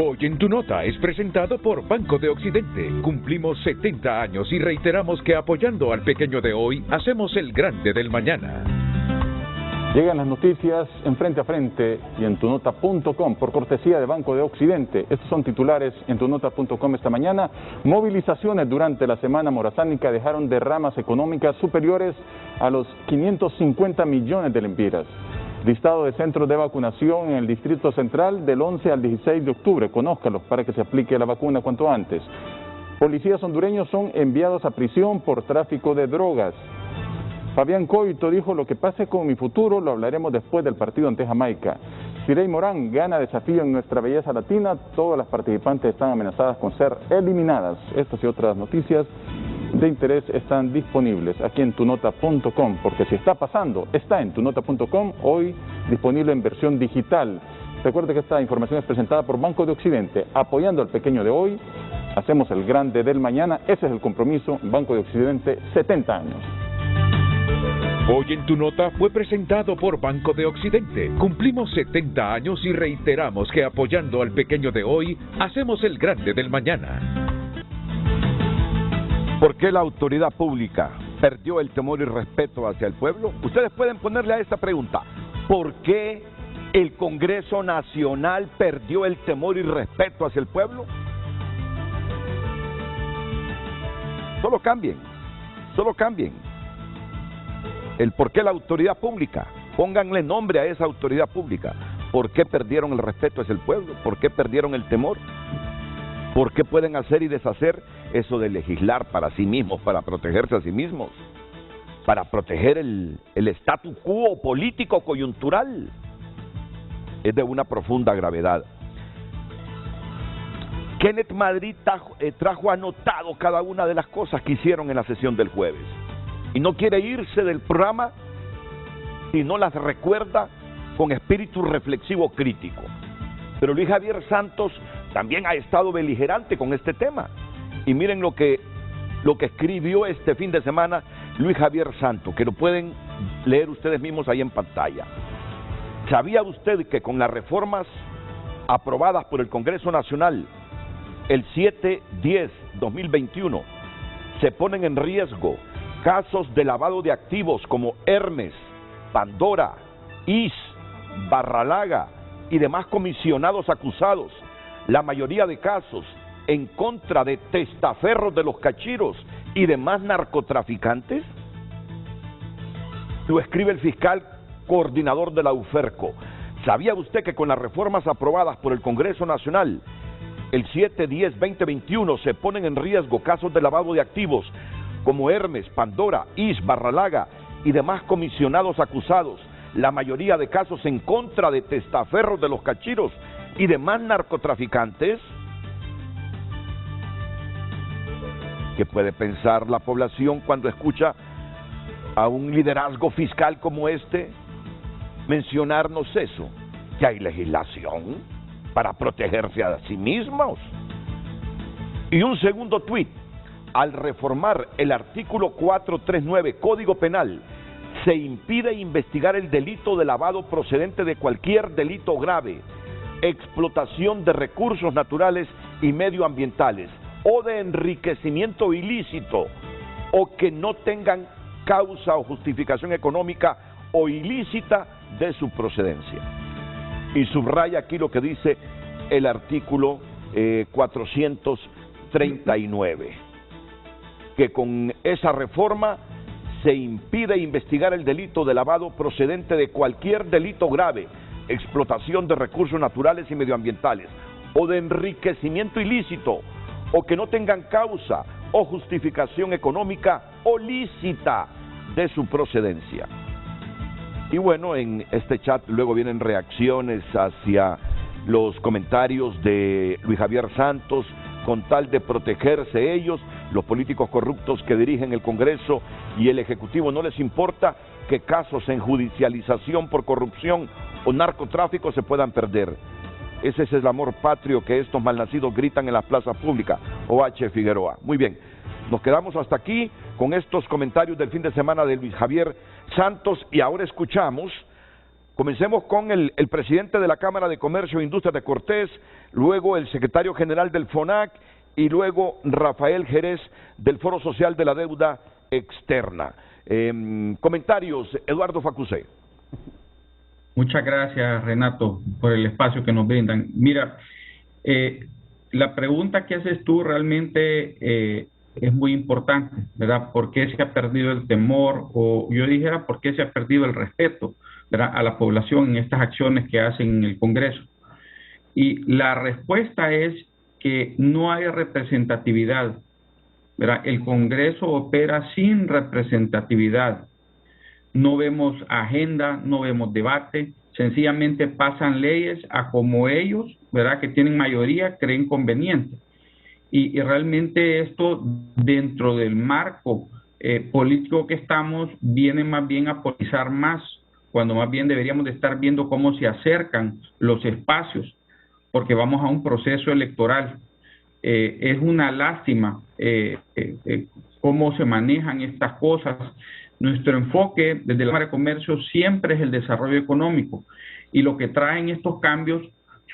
Hoy en Tu Nota es presentado por Banco de Occidente. Cumplimos 70 años y reiteramos que apoyando al pequeño de hoy, hacemos el grande del mañana. Llegan las noticias en Frente a Frente y en tunota.com por cortesía de Banco de Occidente. Estos son titulares en tunota.com esta mañana. Movilizaciones durante la semana morazánica dejaron derramas económicas superiores a los 550 millones de lempiras. Listado de centros de vacunación en el Distrito Central del 11 al 16 de octubre. Conózcalos para que se aplique la vacuna cuanto antes. Policías hondureños son enviados a prisión por tráfico de drogas. Fabián Coito dijo: lo que pase con mi futuro lo hablaremos después del partido ante Jamaica. Sirey Morán gana desafío en nuestra belleza latina. Todas las participantes están amenazadas con ser eliminadas. Estas y otras noticias de interés están disponibles aquí en tunota.com, porque si está pasando, está en tunota.com, hoy disponible en versión digital. Recuerde que esta información es presentada por Banco de Occidente, apoyando al pequeño de hoy, hacemos el grande del mañana. Ese es el compromiso. Banco de Occidente, 70 años. Hoy en Tu Nota fue presentado por Banco de Occidente. Cumplimos 70 años y reiteramos que apoyando al pequeño de hoy, hacemos el grande del mañana. ¿Por qué la autoridad pública perdió el temor y respeto hacia el pueblo? Ustedes pueden ponerle a esta pregunta: ¿por qué el Congreso Nacional perdió el temor y respeto hacia el pueblo? Solo cambien el por qué la autoridad pública. Pónganle nombre a esa autoridad pública. ¿Por qué perdieron el respeto hacia el pueblo? ¿Por qué perdieron el temor? ¿Por qué pueden hacer y deshacer eso de legislar para sí mismos, para protegerse a sí mismos, para proteger el statu quo político coyuntural? Es de una profunda gravedad. Kenneth Madrid trajo anotado cada una de las cosas que hicieron en la sesión del jueves, y no quiere irse del programa si no las recuerda con espíritu reflexivo crítico. Pero Luis Javier Santos también ha estado beligerante con este tema. Y miren lo que escribió este fin de semana Luis Javier Santos, que lo pueden leer ustedes mismos ahí en pantalla. ¿Sabía usted que con las reformas aprobadas por el Congreso Nacional el 7/10/2021 se ponen en riesgo casos de lavado de activos como Hermes, Pandora, IS, Barralaga y demás comisionados acusados, la mayoría de casos en contra de testaferros de los cachiros y demás narcotraficantes? Lo escribe el fiscal coordinador de la UFERCO. ¿Sabía usted que con las reformas aprobadas por el Congreso Nacional el 7-10-2021 se ponen en riesgo casos de lavado de activos como Hermes, Pandora, Is, Barralaga y demás comisionados acusados, la mayoría de casos en contra de testaferros de los cachiros y demás narcotraficantes. ¿Qué puede pensar la población cuando escucha a un liderazgo fiscal como este mencionarnos eso? Que hay legislación para protegerse a sí mismos. Y un segundo tuit: al reformar el artículo 439 Código Penal, se impide investigar el delito de lavado procedente de cualquier delito grave, explotación de recursos naturales y medioambientales o de enriquecimiento ilícito o que no tengan causa o justificación económica o ilícita de su procedencia. Y subraya aquí lo que dice el artículo 439, que con esa reforma se impide investigar el delito de lavado procedente de cualquier delito grave, explotación de recursos naturales y medioambientales, o de enriquecimiento ilícito, o que no tengan causa o justificación económica o lícita de su procedencia. Y bueno, en este chat luego vienen reacciones hacia los comentarios de Luis Javier Santos, con tal de protegerse ellos, los políticos corruptos que dirigen el Congreso y el Ejecutivo, no les importa que casos en judicialización por corrupción o narcotráfico se puedan perder. Ese es el amor patrio que estos malnacidos gritan en las plazas públicas. O.H. Figueroa. Muy bien, nos quedamos hasta aquí con estos comentarios del fin de semana de Luis Javier Santos y ahora escuchamos. Comencemos con el presidente de la Cámara de Comercio e Industria de Cortés, luego el secretario general del FONAC y luego Rafael Jerez del Foro Social de la Deuda Externa. Comentarios, Eduardo Facusé. Muchas gracias, Renato, por el espacio que nos brindan. Mira, la pregunta que haces tú realmente es muy importante, ¿verdad? ¿Por qué se ha perdido el temor? O yo dijera, ¿por qué se ha perdido el respeto, ¿verdad?, a la población en estas acciones que hacen en el Congreso? Y la respuesta es que no hay representatividad, ¿verdad? El Congreso opera sin representatividad. No vemos agenda, no vemos debate, sencillamente pasan leyes a como ellos, ¿verdad?, que tienen mayoría, creen conveniente. Y realmente esto, dentro del marco político que estamos, viene más bien a politizar más, cuando más bien deberíamos de estar viendo cómo se acercan los espacios, porque vamos a un proceso electoral. Es una lástima cómo se manejan estas cosas. Nuestro enfoque desde la Cámara de Comercio siempre es el desarrollo económico y lo que traen estos cambios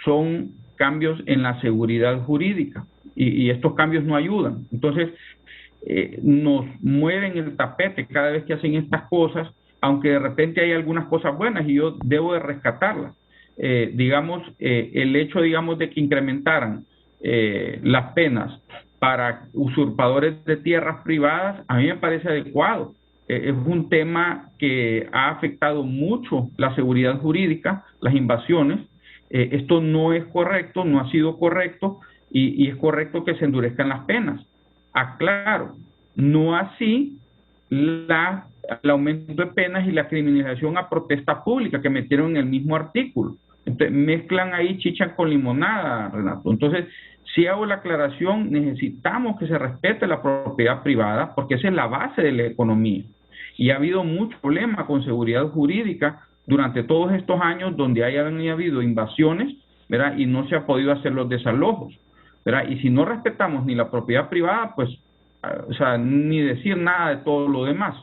son cambios en la seguridad jurídica y estos cambios no ayudan. Entonces, nos mueven el tapete cada vez que hacen estas cosas, aunque de repente hay algunas cosas buenas y yo debo de rescatarlas. El hecho, de que incrementaran las penas para usurpadores de tierras privadas, a mí me parece adecuado. Es un tema que ha afectado mucho la seguridad jurídica, las invasiones. Esto no es correcto, no ha sido correcto y es correcto que se endurezcan las penas. Aclaro, no así el aumento de penas y la criminalización a protesta pública que metieron en el mismo artículo. Entonces, mezclan ahí chicha con limonada, Renato. Entonces, si hago la aclaración, necesitamos que se respete la propiedad privada porque esa es la base de la economía. Y ha habido mucho problema con seguridad jurídica durante todos estos años donde han habido invasiones, ¿verdad?, y no se ha podido hacer los desalojos, ¿verdad? Y si no respetamos ni la propiedad privada, pues, ni decir nada de todo lo demás,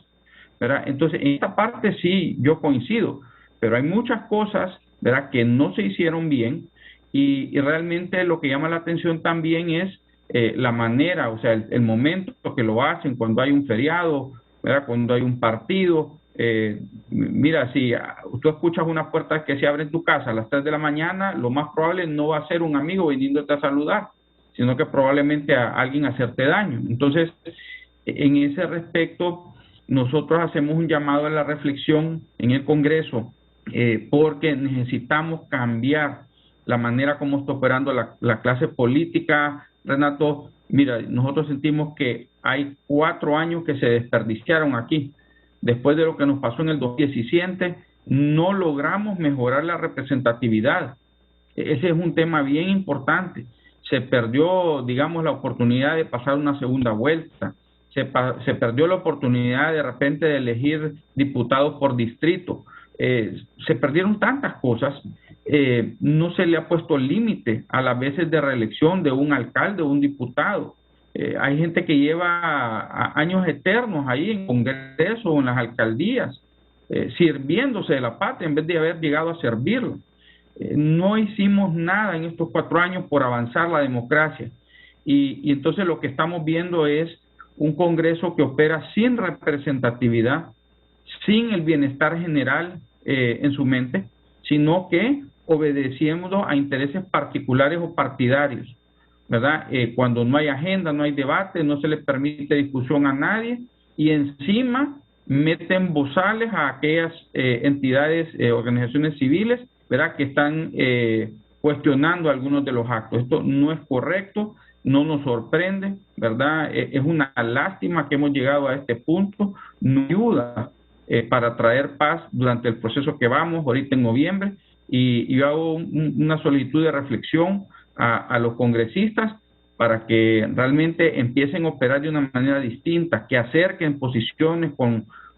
¿verdad? Entonces, en esta parte sí, yo coincido, pero hay muchas cosas, ¿verdad?, que no se hicieron bien y realmente lo que llama la atención también es la manera, el momento que lo hacen, cuando hay un feriado, ¿verdad?, cuando hay un partido. Mira, si tú escuchas una puerta que se abre en tu casa a las 3 de la mañana, lo más probable no va a ser un amigo viniéndote a saludar, sino que probablemente a alguien hacerte daño. Entonces, en ese respecto, nosotros hacemos un llamado a la reflexión en el Congreso, porque necesitamos cambiar la manera como está operando la clase política, Renato. Mira, nosotros sentimos que hay 4 años que se desperdiciaron aquí. Después de lo que nos pasó en el 2017, no logramos mejorar la representatividad. Ese es un tema bien importante. Se perdió, digamos, la oportunidad de pasar una segunda vuelta. Se perdió la oportunidad de repente de elegir diputados por distrito. Se perdieron tantas cosas. No se le ha puesto límite a las veces de reelección de un alcalde o un diputado. Hay gente que lleva años eternos ahí en Congreso o en las alcaldías, sirviéndose de la patria en vez de haber llegado a servirla. No hicimos nada en estos 4 años por avanzar la democracia. Y entonces lo que estamos viendo es un Congreso que opera sin representatividad, sin el bienestar general en su mente, sino que obedeciendo a intereses particulares o partidarios, ¿verdad? Cuando no hay agenda, no hay debate, no se le permite discusión a nadie, y encima meten bozales a aquellas entidades, organizaciones civiles, ¿verdad?, que están cuestionando algunos de los actos. Esto no es correcto, no nos sorprende, ¿verdad? Es una lástima que hemos llegado a este punto, no ayuda para traer paz durante el proceso que vamos ahorita en noviembre, y yo hago una solicitud de reflexión a los congresistas para que realmente empiecen a operar de una manera distinta, que acerquen posiciones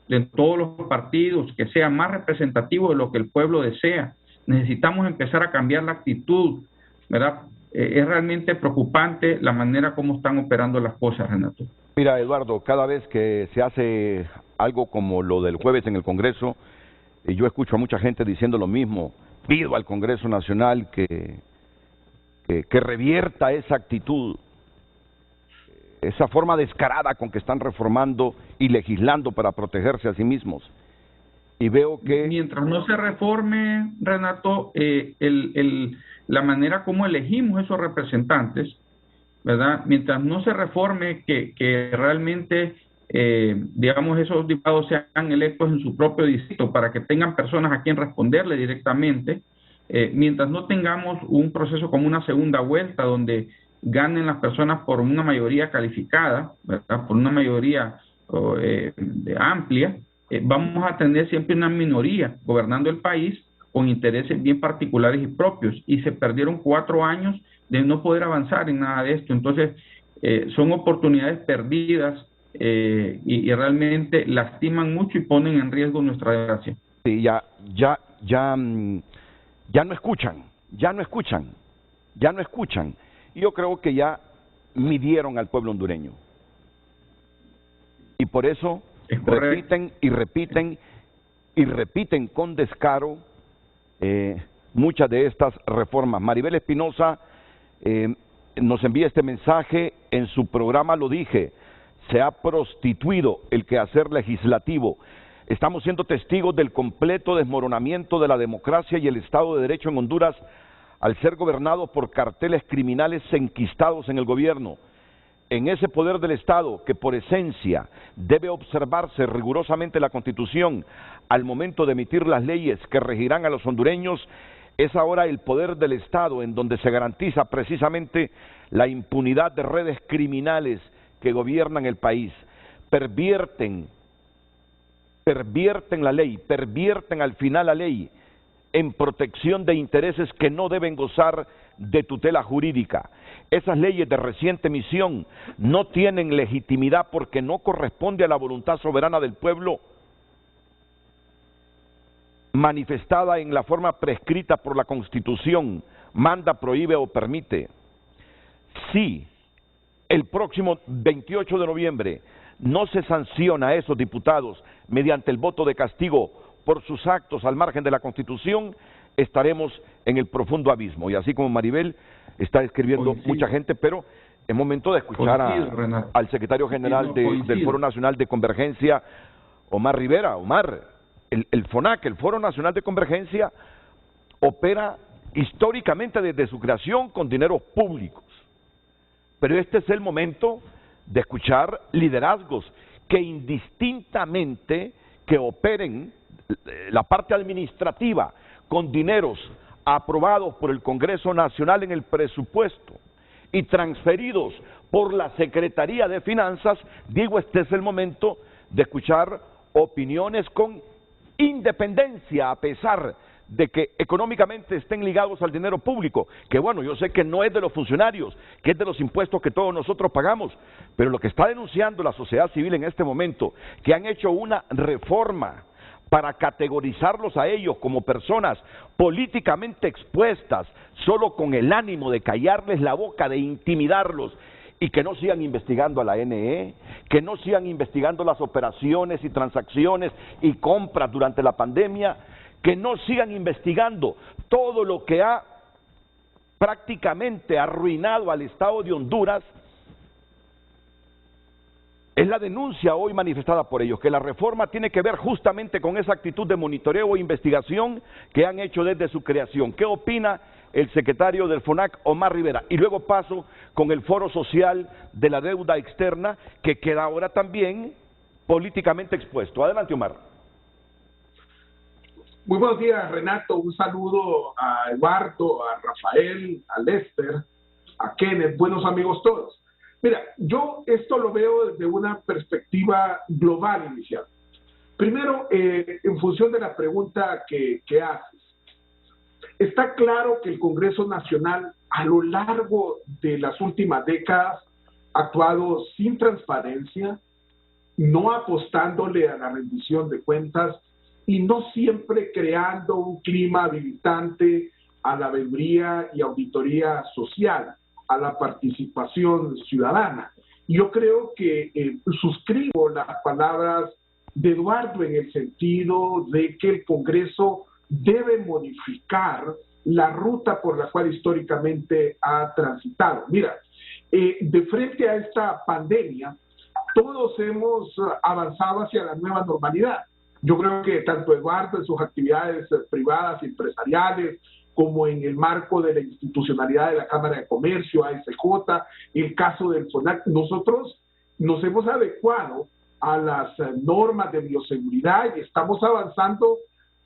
de todos los partidos, que sea más representativo de lo que el pueblo desea. Necesitamos empezar a cambiar la actitud, ¿verdad? Es realmente preocupante la manera como están operando las cosas, Renato. Mira, Eduardo, cada vez que se hace algo como lo del jueves en el Congreso, yo escucho a mucha gente diciendo lo mismo. Pido al Congreso Nacional que revierta esa actitud, esa forma descarada con que están reformando y legislando para protegerse a sí mismos. Y veo que... Mientras no se reforme, Renato, la manera como elegimos esos representantes, ¿verdad? Mientras no se reforme que realmente, digamos, esos diputados sean electos en su propio distrito para que tengan personas a quien responderle directamente, mientras no tengamos un proceso como una segunda vuelta donde ganen las personas por una mayoría calificada, ¿verdad?, por una mayoría amplia, vamos a tener siempre una minoría gobernando el país con intereses bien particulares y propios, y se perdieron 4 años de no poder avanzar en nada de esto. Entonces, son oportunidades perdidas y realmente lastiman mucho y ponen en riesgo nuestra democracia. Sí, ya no escuchan. Y yo creo que ya midieron al pueblo hondureño. Y por eso repiten y repiten y repiten con descaro muchas de estas reformas. Maribel Espinosa nos envía este mensaje: en su programa lo dije, se ha prostituido el quehacer legislativo. Estamos siendo testigos del completo desmoronamiento de la democracia y el Estado de Derecho en Honduras al ser gobernado por carteles criminales enquistados en el gobierno. En ese poder del Estado, que por esencia debe observarse rigurosamente la Constitución al momento de emitir las leyes que regirán a los hondureños, es ahora el poder del Estado en donde se garantiza precisamente la impunidad de redes criminales que gobiernan el país. Pervierten la ley, pervierten al final la ley en protección de intereses que no deben gozar de tutela jurídica. Esas leyes de reciente emisión no tienen legitimidad porque no corresponde a la voluntad soberana del pueblo manifestada en la forma prescrita por la Constitución, manda, prohíbe o permite. Si el próximo 28 de noviembre no se sanciona a esos diputados mediante el voto de castigo por sus actos al margen de la Constitución, estaremos en el profundo abismo. Y así como Maribel está escribiendo mucha gente, pero es momento de escuchar al secretario general del Foro Nacional de Convergencia, Omar Rivera. Omar, el FONAC, el Foro Nacional de Convergencia, opera históricamente desde su creación con dineros públicos. Pero este es el momento de escuchar liderazgos que indistintamente que operen la parte administrativa con dineros aprobados por el Congreso Nacional en el presupuesto y transferidos por la Secretaría de Finanzas, digo, este es el momento de escuchar opiniones con independencia, a pesar de que económicamente estén ligados al dinero público, que bueno, yo sé que no es de los funcionarios, que es de los impuestos que todos nosotros pagamos, pero lo que está denunciando la sociedad civil en este momento, que han hecho una reforma para categorizarlos a ellos como personas políticamente expuestas, solo con el ánimo de callarles la boca, de intimidarlos, y que no sigan investigando a la NE, que no sigan investigando las operaciones y transacciones y compras durante la pandemia, que no sigan investigando todo lo que ha prácticamente arruinado al Estado de Honduras. Es la denuncia hoy manifestada por ellos, que la reforma tiene que ver justamente con esa actitud de monitoreo e investigación que han hecho desde su creación. ¿Qué opina el secretario del FONAC, Omar Rivera? Y luego paso con el Foro Social de la Deuda Externa, que queda ahora también políticamente expuesto. Adelante, Omar. Muy buenos días, Renato. Un saludo a Eduardo, a Rafael, a Lester, a Kenneth, buenos amigos todos. Mira, yo esto lo veo desde una perspectiva global inicial. Primero, en función de la pregunta que haces, está claro que el Congreso Nacional a lo largo de las últimas décadas ha actuado sin transparencia, no apostándole a la rendición de cuentas y no siempre creando un clima habilitante a la veeduría y auditoría social, a la participación ciudadana. Yo creo que suscribo las palabras de Eduardo en el sentido de que el Congreso debe modificar la ruta por la cual históricamente ha transitado. Mira, de frente a esta pandemia, todos hemos avanzado hacia la nueva normalidad. Yo creo que tanto Eduardo en sus actividades privadas y empresariales, como en el marco de la institucionalidad de la Cámara de Comercio, ASJ, el caso del FONAC, nosotros nos hemos adecuado a las normas de bioseguridad y estamos avanzando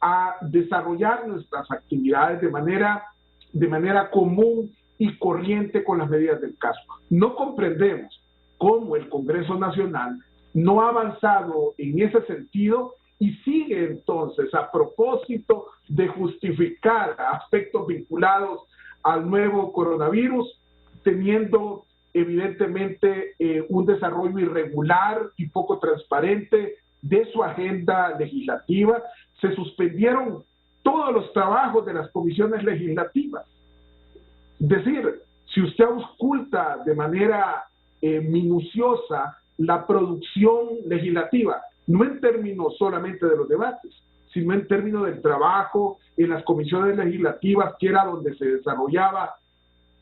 a desarrollar nuestras actividades de manera común y corriente con las medidas del caso. No comprendemos cómo el Congreso Nacional no ha avanzado en ese sentido y sigue entonces, a propósito de justificar aspectos vinculados al nuevo coronavirus, teniendo evidentemente un desarrollo irregular y poco transparente de su agenda legislativa. Se suspendieron todos los trabajos de las comisiones legislativas. Es decir, si usted ausculta de manera minuciosa la producción legislativa, no en términos solamente de los debates, sino en términos del trabajo en las comisiones legislativas, que era donde se desarrollaba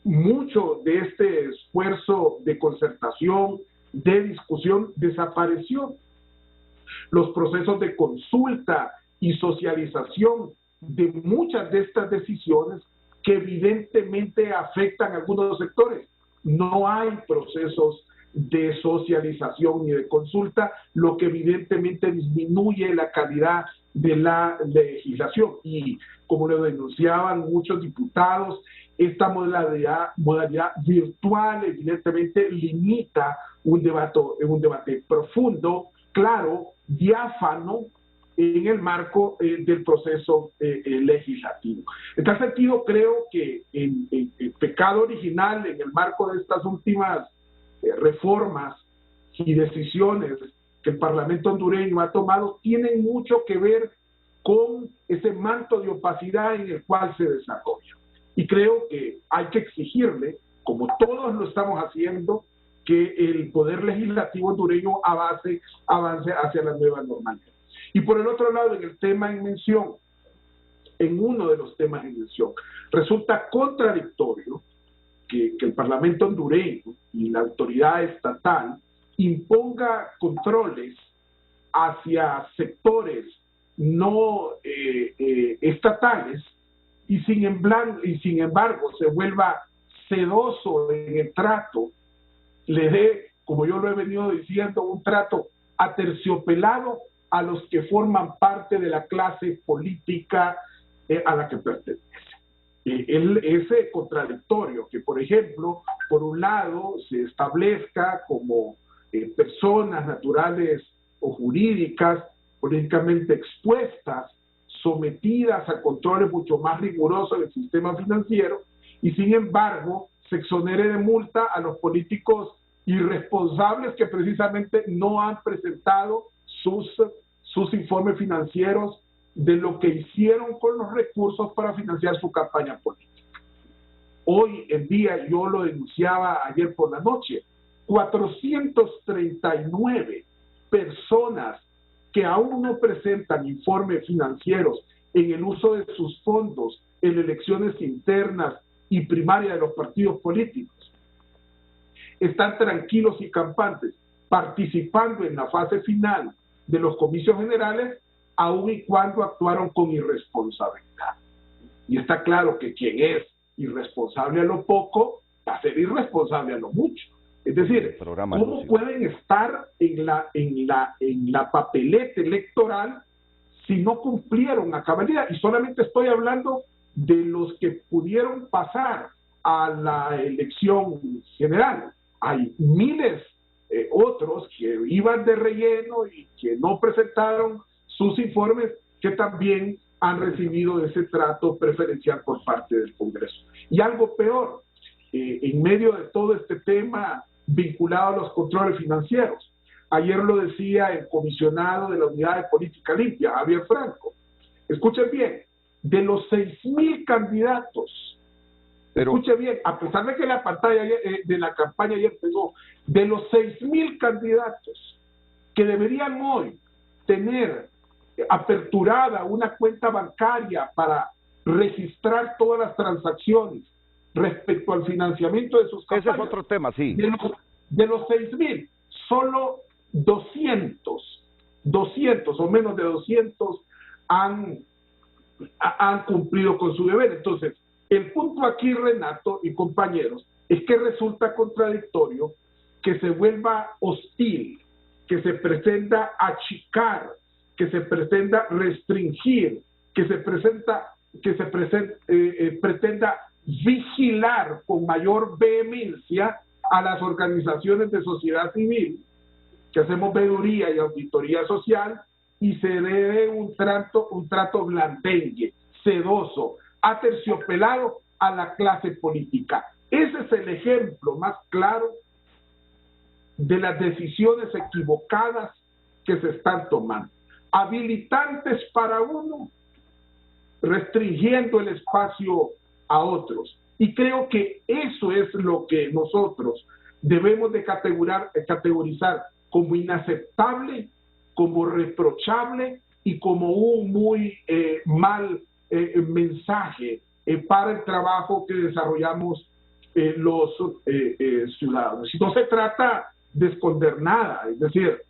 mucho de este esfuerzo de concertación, de discusión, desapareció. Los procesos de consulta y socialización de muchas de estas decisiones que evidentemente afectan a algunos sectores. No hay procesos de socialización ni de consulta, lo que evidentemente disminuye la calidad de la legislación. Y como lo denunciaban muchos diputados, esta modalidad virtual evidentemente limita un debate profundo, claro, diáfano, en el marco del proceso legislativo. En tal sentido, creo que el pecado original en el marco de estas últimas reformas y decisiones que el Parlamento hondureño ha tomado tienen mucho que ver con ese manto de opacidad en el cual se desarrolla. Y creo que hay que exigirle, como todos lo estamos haciendo, que el Poder Legislativo hondureño avance hacia la nueva normalidad. Y por el otro lado, en el tema en mención, en uno de los temas en mención, resulta contradictorio que el Parlamento hondureño y la autoridad estatal imponga controles hacia sectores no estatales y sin embargo se vuelva sedoso en el trato, le dé, como yo lo he venido diciendo, un trato aterciopelado a los que forman parte de la clase política a la que pertenece. es contradictorio que, por ejemplo, por un lado se establezca como personas naturales o jurídicas políticamente expuestas, sometidas a controles mucho más rigurosos del sistema financiero, y sin embargo se exonere de multa a los políticos irresponsables que precisamente no han presentado sus informes financieros de lo que hicieron con los recursos para financiar su campaña política. Hoy en día, yo lo denunciaba ayer por la noche, 439 personas que aún no presentan informes financieros en el uso de sus fondos en elecciones internas y primarias de los partidos políticos, están tranquilos y campantes participando en la fase final de los comicios generales, aun y cuando actuaron con irresponsabilidad. Y está claro que quien es irresponsable a lo poco va a ser irresponsable a lo mucho. Es decir, ¿cómo pueden estar en la papeleta electoral si no cumplieron a cabalidad? Y solamente estoy hablando de los que pudieron pasar a la elección general. Hay miles otros que iban de relleno y que no presentaron sus informes, que también han recibido ese trato preferencial por parte del Congreso. Y algo peor, en medio de todo este tema vinculado a los controles financieros, ayer lo decía el comisionado de la Unidad de Política Limpia, Javier Franco, escuchen bien, de los 6,000 candidatos, escuchen bien, a pesar de que la pantalla de la campaña ayer pegó, de los 6,000 candidatos que deberían hoy tener aperturada una cuenta bancaria para registrar todas las transacciones respecto al financiamiento de sus campañas. Ese es otro tema, sí. De los 6,000, solo 200 o menos de 200 han cumplido con su deber. Entonces, el punto aquí, Renato y compañeros, es que resulta contradictorio que se vuelva hostil, que se pretenda achicar, que se pretenda restringir, que se pretenda vigilar con mayor vehemencia a las organizaciones de sociedad civil, que hacemos veeduría y auditoría social, y se dé un trato blandengue, sedoso, aterciopelado a la clase política. Ese es el ejemplo más claro de las decisiones equivocadas que se están tomando. Habilitantes para uno, restringiendo el espacio a otros. Y creo que eso es lo que nosotros debemos de categorizar como inaceptable, como reprochable y como un muy mal mensaje para el trabajo que desarrollamos los ciudadanos. Y no se trata de esconder nada, es decir,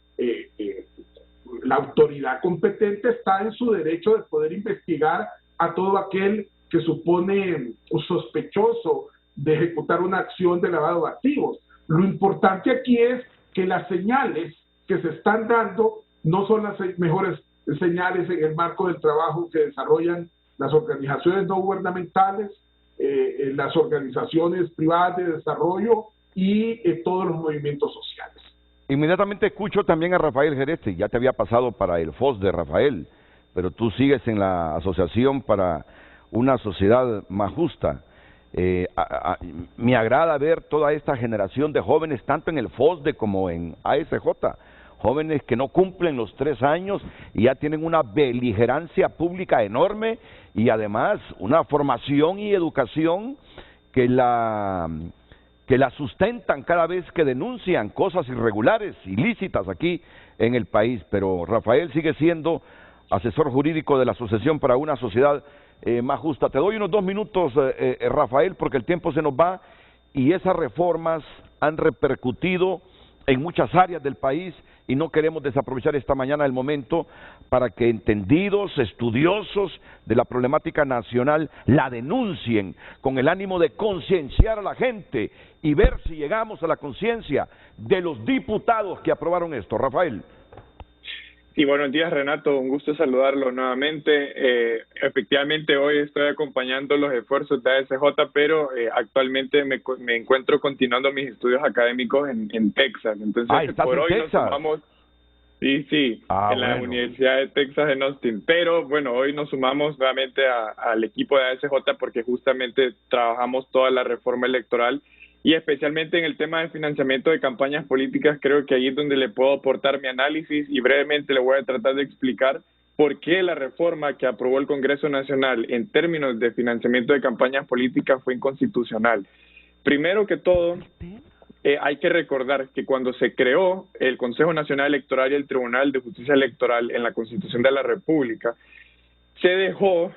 la autoridad competente está en su derecho de poder investigar a todo aquel que supone sospechoso de ejecutar una acción de lavado de activos. Lo importante aquí es que las señales que se están dando no son las mejores señales en el marco del trabajo que desarrollan las organizaciones no gubernamentales, las organizaciones privadas de desarrollo y todos los movimientos sociales. Inmediatamente escucho también a Rafael Jerez, ya te había pasado para el FOS de Rafael, pero tú sigues en la Asociación para una Sociedad Más Justa. Me agrada ver toda esta generación de jóvenes, tanto en el FOSDE como en ASJ, jóvenes que no cumplen los 3 años y ya tienen una beligerancia pública enorme y además una formación y educación que la sustentan cada vez que denuncian cosas irregulares, ilícitas aquí en el país. Pero Rafael sigue siendo asesor jurídico de la Asociación para una Sociedad Más Justa. Te doy unos 2 minutos, Rafael, porque el tiempo se nos va y esas reformas han repercutido en muchas áreas del país y no queremos desaprovechar esta mañana el momento para que entendidos, estudiosos de la problemática nacional la denuncien con el ánimo de concienciar a la gente y ver si llegamos a la conciencia de los diputados que aprobaron esto. Rafael. Sí, buenos días, Renato. Un gusto saludarlo nuevamente. Efectivamente, hoy estoy acompañando los esfuerzos de ASJ, pero actualmente me encuentro continuando mis estudios académicos en Texas. Entonces, ¿estás por en hoy Texas? nos sumamos. Sí, en la Universidad de Texas en Austin. Pero bueno, hoy nos sumamos nuevamente al equipo de ASJ porque justamente trabajamos toda la reforma electoral y especialmente en el tema de financiamiento de campañas políticas. Creo que ahí es donde le puedo aportar mi análisis y brevemente le voy a tratar de explicar por qué la reforma que aprobó el Congreso Nacional en términos de financiamiento de campañas políticas fue inconstitucional. Primero que todo, hay que recordar que cuando se creó el Consejo Nacional Electoral y el Tribunal de Justicia Electoral en la Constitución de la República, se dejó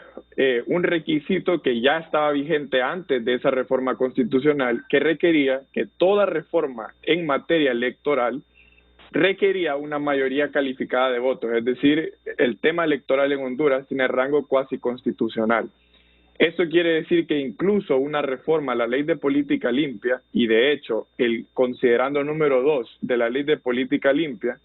un requisito que ya estaba vigente antes de esa reforma constitucional, que requería que toda reforma en materia electoral requería una mayoría calificada de votos, es decir, el tema electoral en Honduras tiene rango cuasi constitucional. Eso quiere decir que incluso una reforma a la Ley de Política Limpia, y de hecho el considerando número 2 de la Ley de Política Limpia,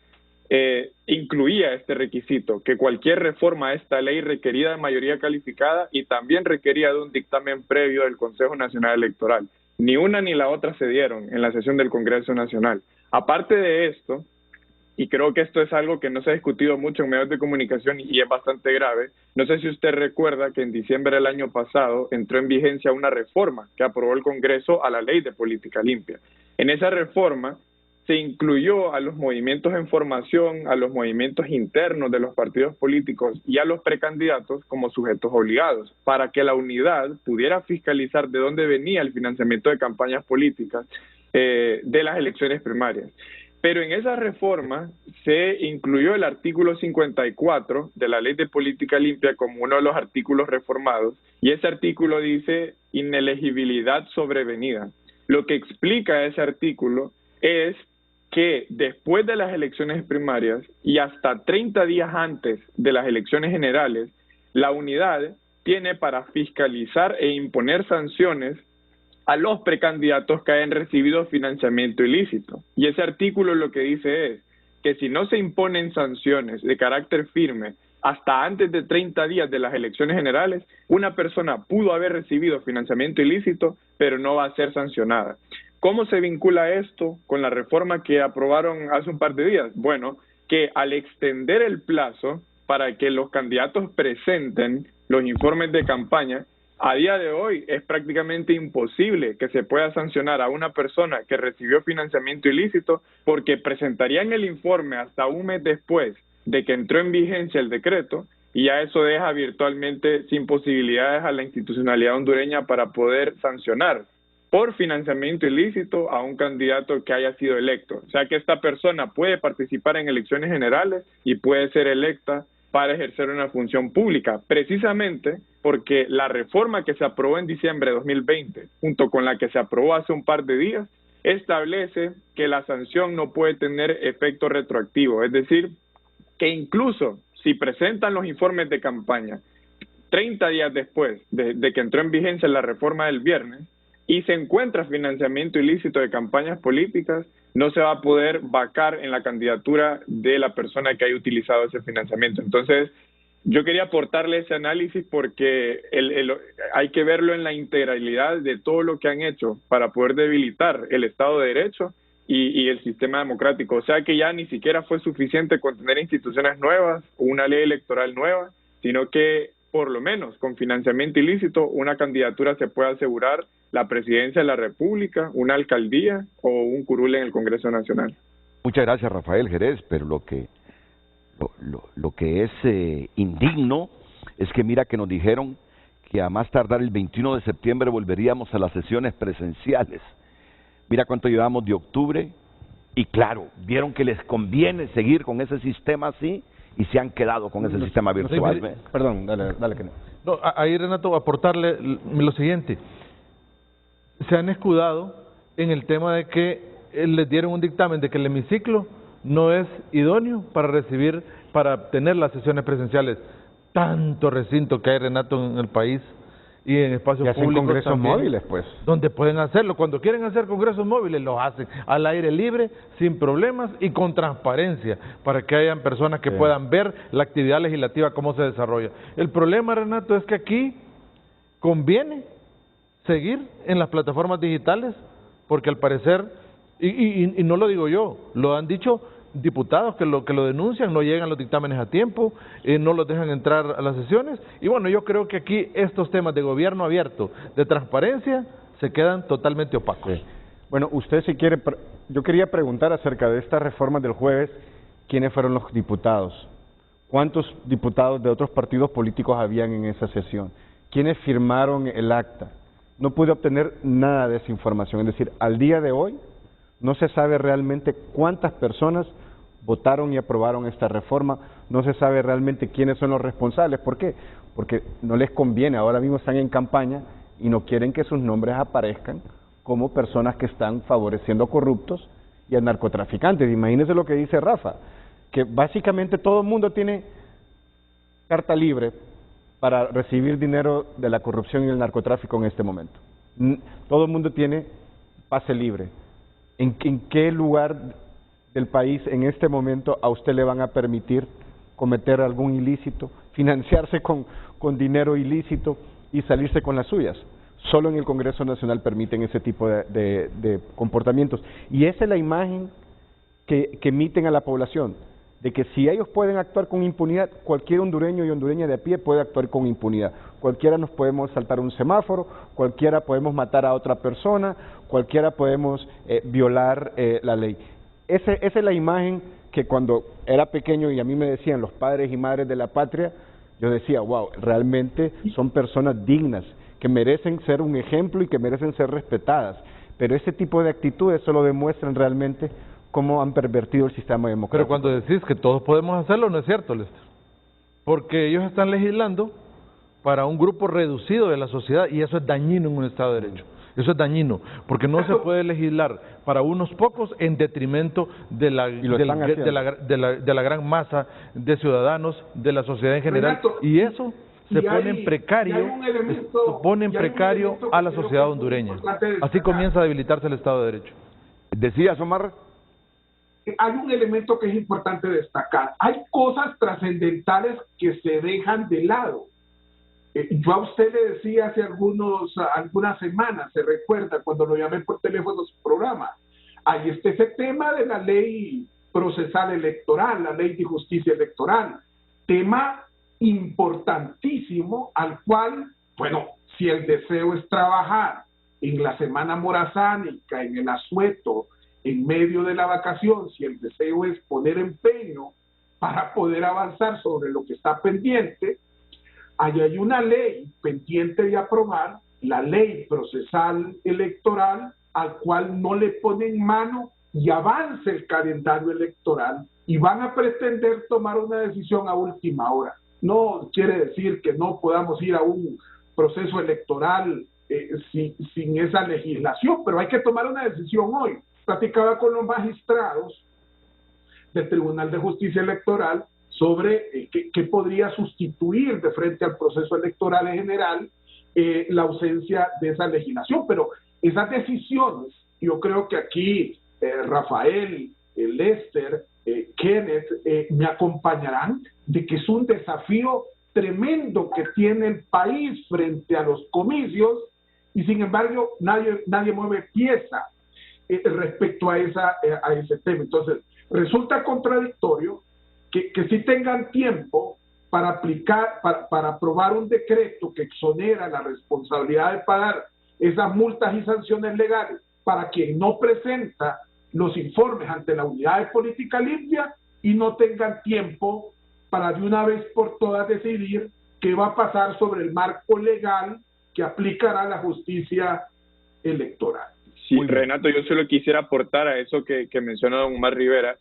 incluía este requisito, que cualquier reforma a esta ley requería de mayoría calificada y también requería de un dictamen previo del Consejo Nacional Electoral. Ni una ni la otra se dieron en la sesión del Congreso Nacional. Aparte de esto, y creo que esto es algo que no se ha discutido mucho en medios de comunicación y es bastante grave, no sé si usted recuerda que en diciembre del año pasado entró en vigencia una reforma que aprobó el Congreso a la Ley de Política Limpia. En esa reforma se incluyó a los movimientos en formación, a los movimientos internos de los partidos políticos y a los precandidatos como sujetos obligados, para que la unidad pudiera fiscalizar de dónde venía el financiamiento de campañas políticas de las elecciones primarias. Pero en esa reforma se incluyó el artículo 54 de la Ley de Política Limpia como uno de los artículos reformados, y ese artículo dice inelegibilidad sobrevenida. Lo que explica ese artículo es que después de las elecciones primarias y hasta 30 días antes de las elecciones generales, la unidad tiene para fiscalizar e imponer sanciones a los precandidatos que hayan recibido financiamiento ilícito. Y ese artículo lo que dice es que si no se imponen sanciones de carácter firme hasta antes de 30 días de las elecciones generales, una persona pudo haber recibido financiamiento ilícito, pero no va a ser sancionada. ¿Cómo se vincula esto con la reforma que aprobaron hace un par de días? Bueno, que al extender el plazo para que los candidatos presenten los informes de campaña, a día de hoy es prácticamente imposible que se pueda sancionar a una persona que recibió financiamiento ilícito porque presentarían el informe hasta un mes después de que entró en vigencia el decreto, y ya eso deja virtualmente sin posibilidades a la institucionalidad hondureña para poder sancionar por financiamiento ilícito a un candidato que haya sido electo. O sea que esta persona puede participar en elecciones generales y puede ser electa para ejercer una función pública, precisamente porque la reforma que se aprobó en diciembre de 2020, junto con la que se aprobó hace un par de días, establece que la sanción no puede tener efecto retroactivo, es decir, que incluso si presentan los informes de campaña 30 días después de que entró en vigencia la reforma del viernes, y se encuentra financiamiento ilícito de campañas políticas, no se va a poder vacar en la candidatura de la persona que haya utilizado ese financiamiento. Entonces, yo quería aportarle ese análisis porque hay que verlo en la integralidad de todo lo que han hecho para poder debilitar el Estado de Derecho y el sistema democrático. O sea que ya ni siquiera fue suficiente con tener instituciones nuevas o una ley electoral nueva, sino que por lo menos con financiamiento ilícito una candidatura se puede asegurar la presidencia de la República, una alcaldía o un curul en el Congreso Nacional. Muchas gracias, Rafael Jerez, pero lo que es indigno es que mira que nos dijeron que a más tardar el 21 de septiembre volveríamos a las sesiones presenciales. Mira cuánto llevamos de octubre y claro, vieron que les conviene seguir con ese sistema así y se han quedado con ese sistema virtual. Perdón, dale. No, ahí, Renato, aportarle lo siguiente. Se han escudado en el tema de que les dieron un dictamen de que el hemiciclo no es idóneo para tener las sesiones presenciales. Tanto recinto que hay, Renato, en el país, y en espacios hacen públicos congresos también, móviles, pues. donde pueden hacerlo. Cuando quieren hacer congresos móviles, los hacen al aire libre, sin problemas y con transparencia, para que hayan personas que puedan ver la actividad legislativa, cómo se desarrolla. El problema, Renato, es que aquí conviene seguir en las plataformas digitales, porque al parecer, y no lo digo yo, lo han dicho diputados que lo denuncian, no llegan los dictámenes a tiempo, no los dejan entrar a las sesiones, y bueno, yo creo que aquí estos temas de gobierno abierto, de transparencia, se quedan totalmente opacos. Sí. Bueno, usted si quiere, yo quería preguntar acerca de esta reforma del jueves, ¿quiénes fueron los diputados? ¿Cuántos diputados de otros partidos políticos habían en esa sesión? ¿Quiénes firmaron el acta? No pude obtener nada de esa información, es decir, al día de hoy no se sabe realmente cuántas personas votaron y aprobaron esta reforma, no se sabe realmente quiénes son los responsables. ¿Por qué? Porque no les conviene, ahora mismo están en campaña y no quieren que sus nombres aparezcan como personas que están favoreciendo a corruptos y a narcotraficantes. Imagínense lo que dice Rafa, que básicamente todo el mundo tiene carta libre para recibir dinero de la corrupción y el narcotráfico en este momento. Todo el mundo tiene pase libre. ¿En qué lugar del país en este momento a usted le van a permitir cometer algún ilícito, financiarse con dinero ilícito y salirse con las suyas? Solo en el Congreso Nacional permiten ese tipo de comportamientos. Y esa es la imagen que emiten a la población, de que si ellos pueden actuar con impunidad, cualquier hondureño y hondureña de a pie puede actuar con impunidad. Cualquiera nos podemos saltar un semáforo, cualquiera podemos matar a otra persona, cualquiera podemos violar la ley. Esa es la imagen que cuando era pequeño y a mí me decían los padres y madres de la patria, yo decía, wow, realmente son personas dignas, que merecen ser un ejemplo y que merecen ser respetadas. Pero ese tipo de actitudes solo demuestran realmente cómo han pervertido el sistema democrático. Pero cuando decís que todos podemos hacerlo, no es cierto, Lester. Porque ellos están legislando para un grupo reducido de la sociedad y eso es dañino en un Estado de Derecho. Eso es dañino, porque no se puede legislar para unos pocos en detrimento de la gran masa de ciudadanos, de la sociedad en general, Renato, y eso se pone en precario a la sociedad hondureña. Así comienza a debilitarse el Estado de Derecho. ¿Decías, Omar? Hay un elemento que es importante destacar. Hay cosas trascendentales que se dejan de lado. Yo a usted le decía hace algunas semanas, se recuerda, cuando lo llamé por teléfono a su programa, ahí está ese tema de la ley procesal electoral, la ley de justicia electoral, tema importantísimo al cual, bueno, si el deseo es trabajar en la semana morazánica, en el asueto, en medio de la vacación, si el deseo es poner empeño para poder avanzar sobre lo que está pendiente, ahí hay una ley pendiente de aprobar, la ley procesal electoral, al cual no le ponen mano y avance el calendario electoral y van a pretender tomar una decisión a última hora. No quiere decir que no podamos ir a un proceso electoral sin esa legislación, pero hay que tomar una decisión hoy. Platicaba con los magistrados del Tribunal de Justicia Electoral sobre qué podría sustituir de frente al proceso electoral en general la ausencia de esa legislación, pero esas decisiones, yo creo que aquí Rafael, Lester, Kenneth me acompañarán, de que es un desafío tremendo que tiene el país frente a los comicios y sin embargo nadie mueve pieza respecto a ese tema. Entonces resulta contradictorio que sí tengan tiempo para aplicar, para aprobar un decreto que exonera la responsabilidad de pagar esas multas y sanciones legales para quien no presenta los informes ante la Unidad de Política Limpia y no tengan tiempo para de una vez por todas decidir qué va a pasar sobre el marco legal que aplicará la justicia electoral. Sí, Renato, yo solo quisiera aportar a eso que menciona don Omar Rivera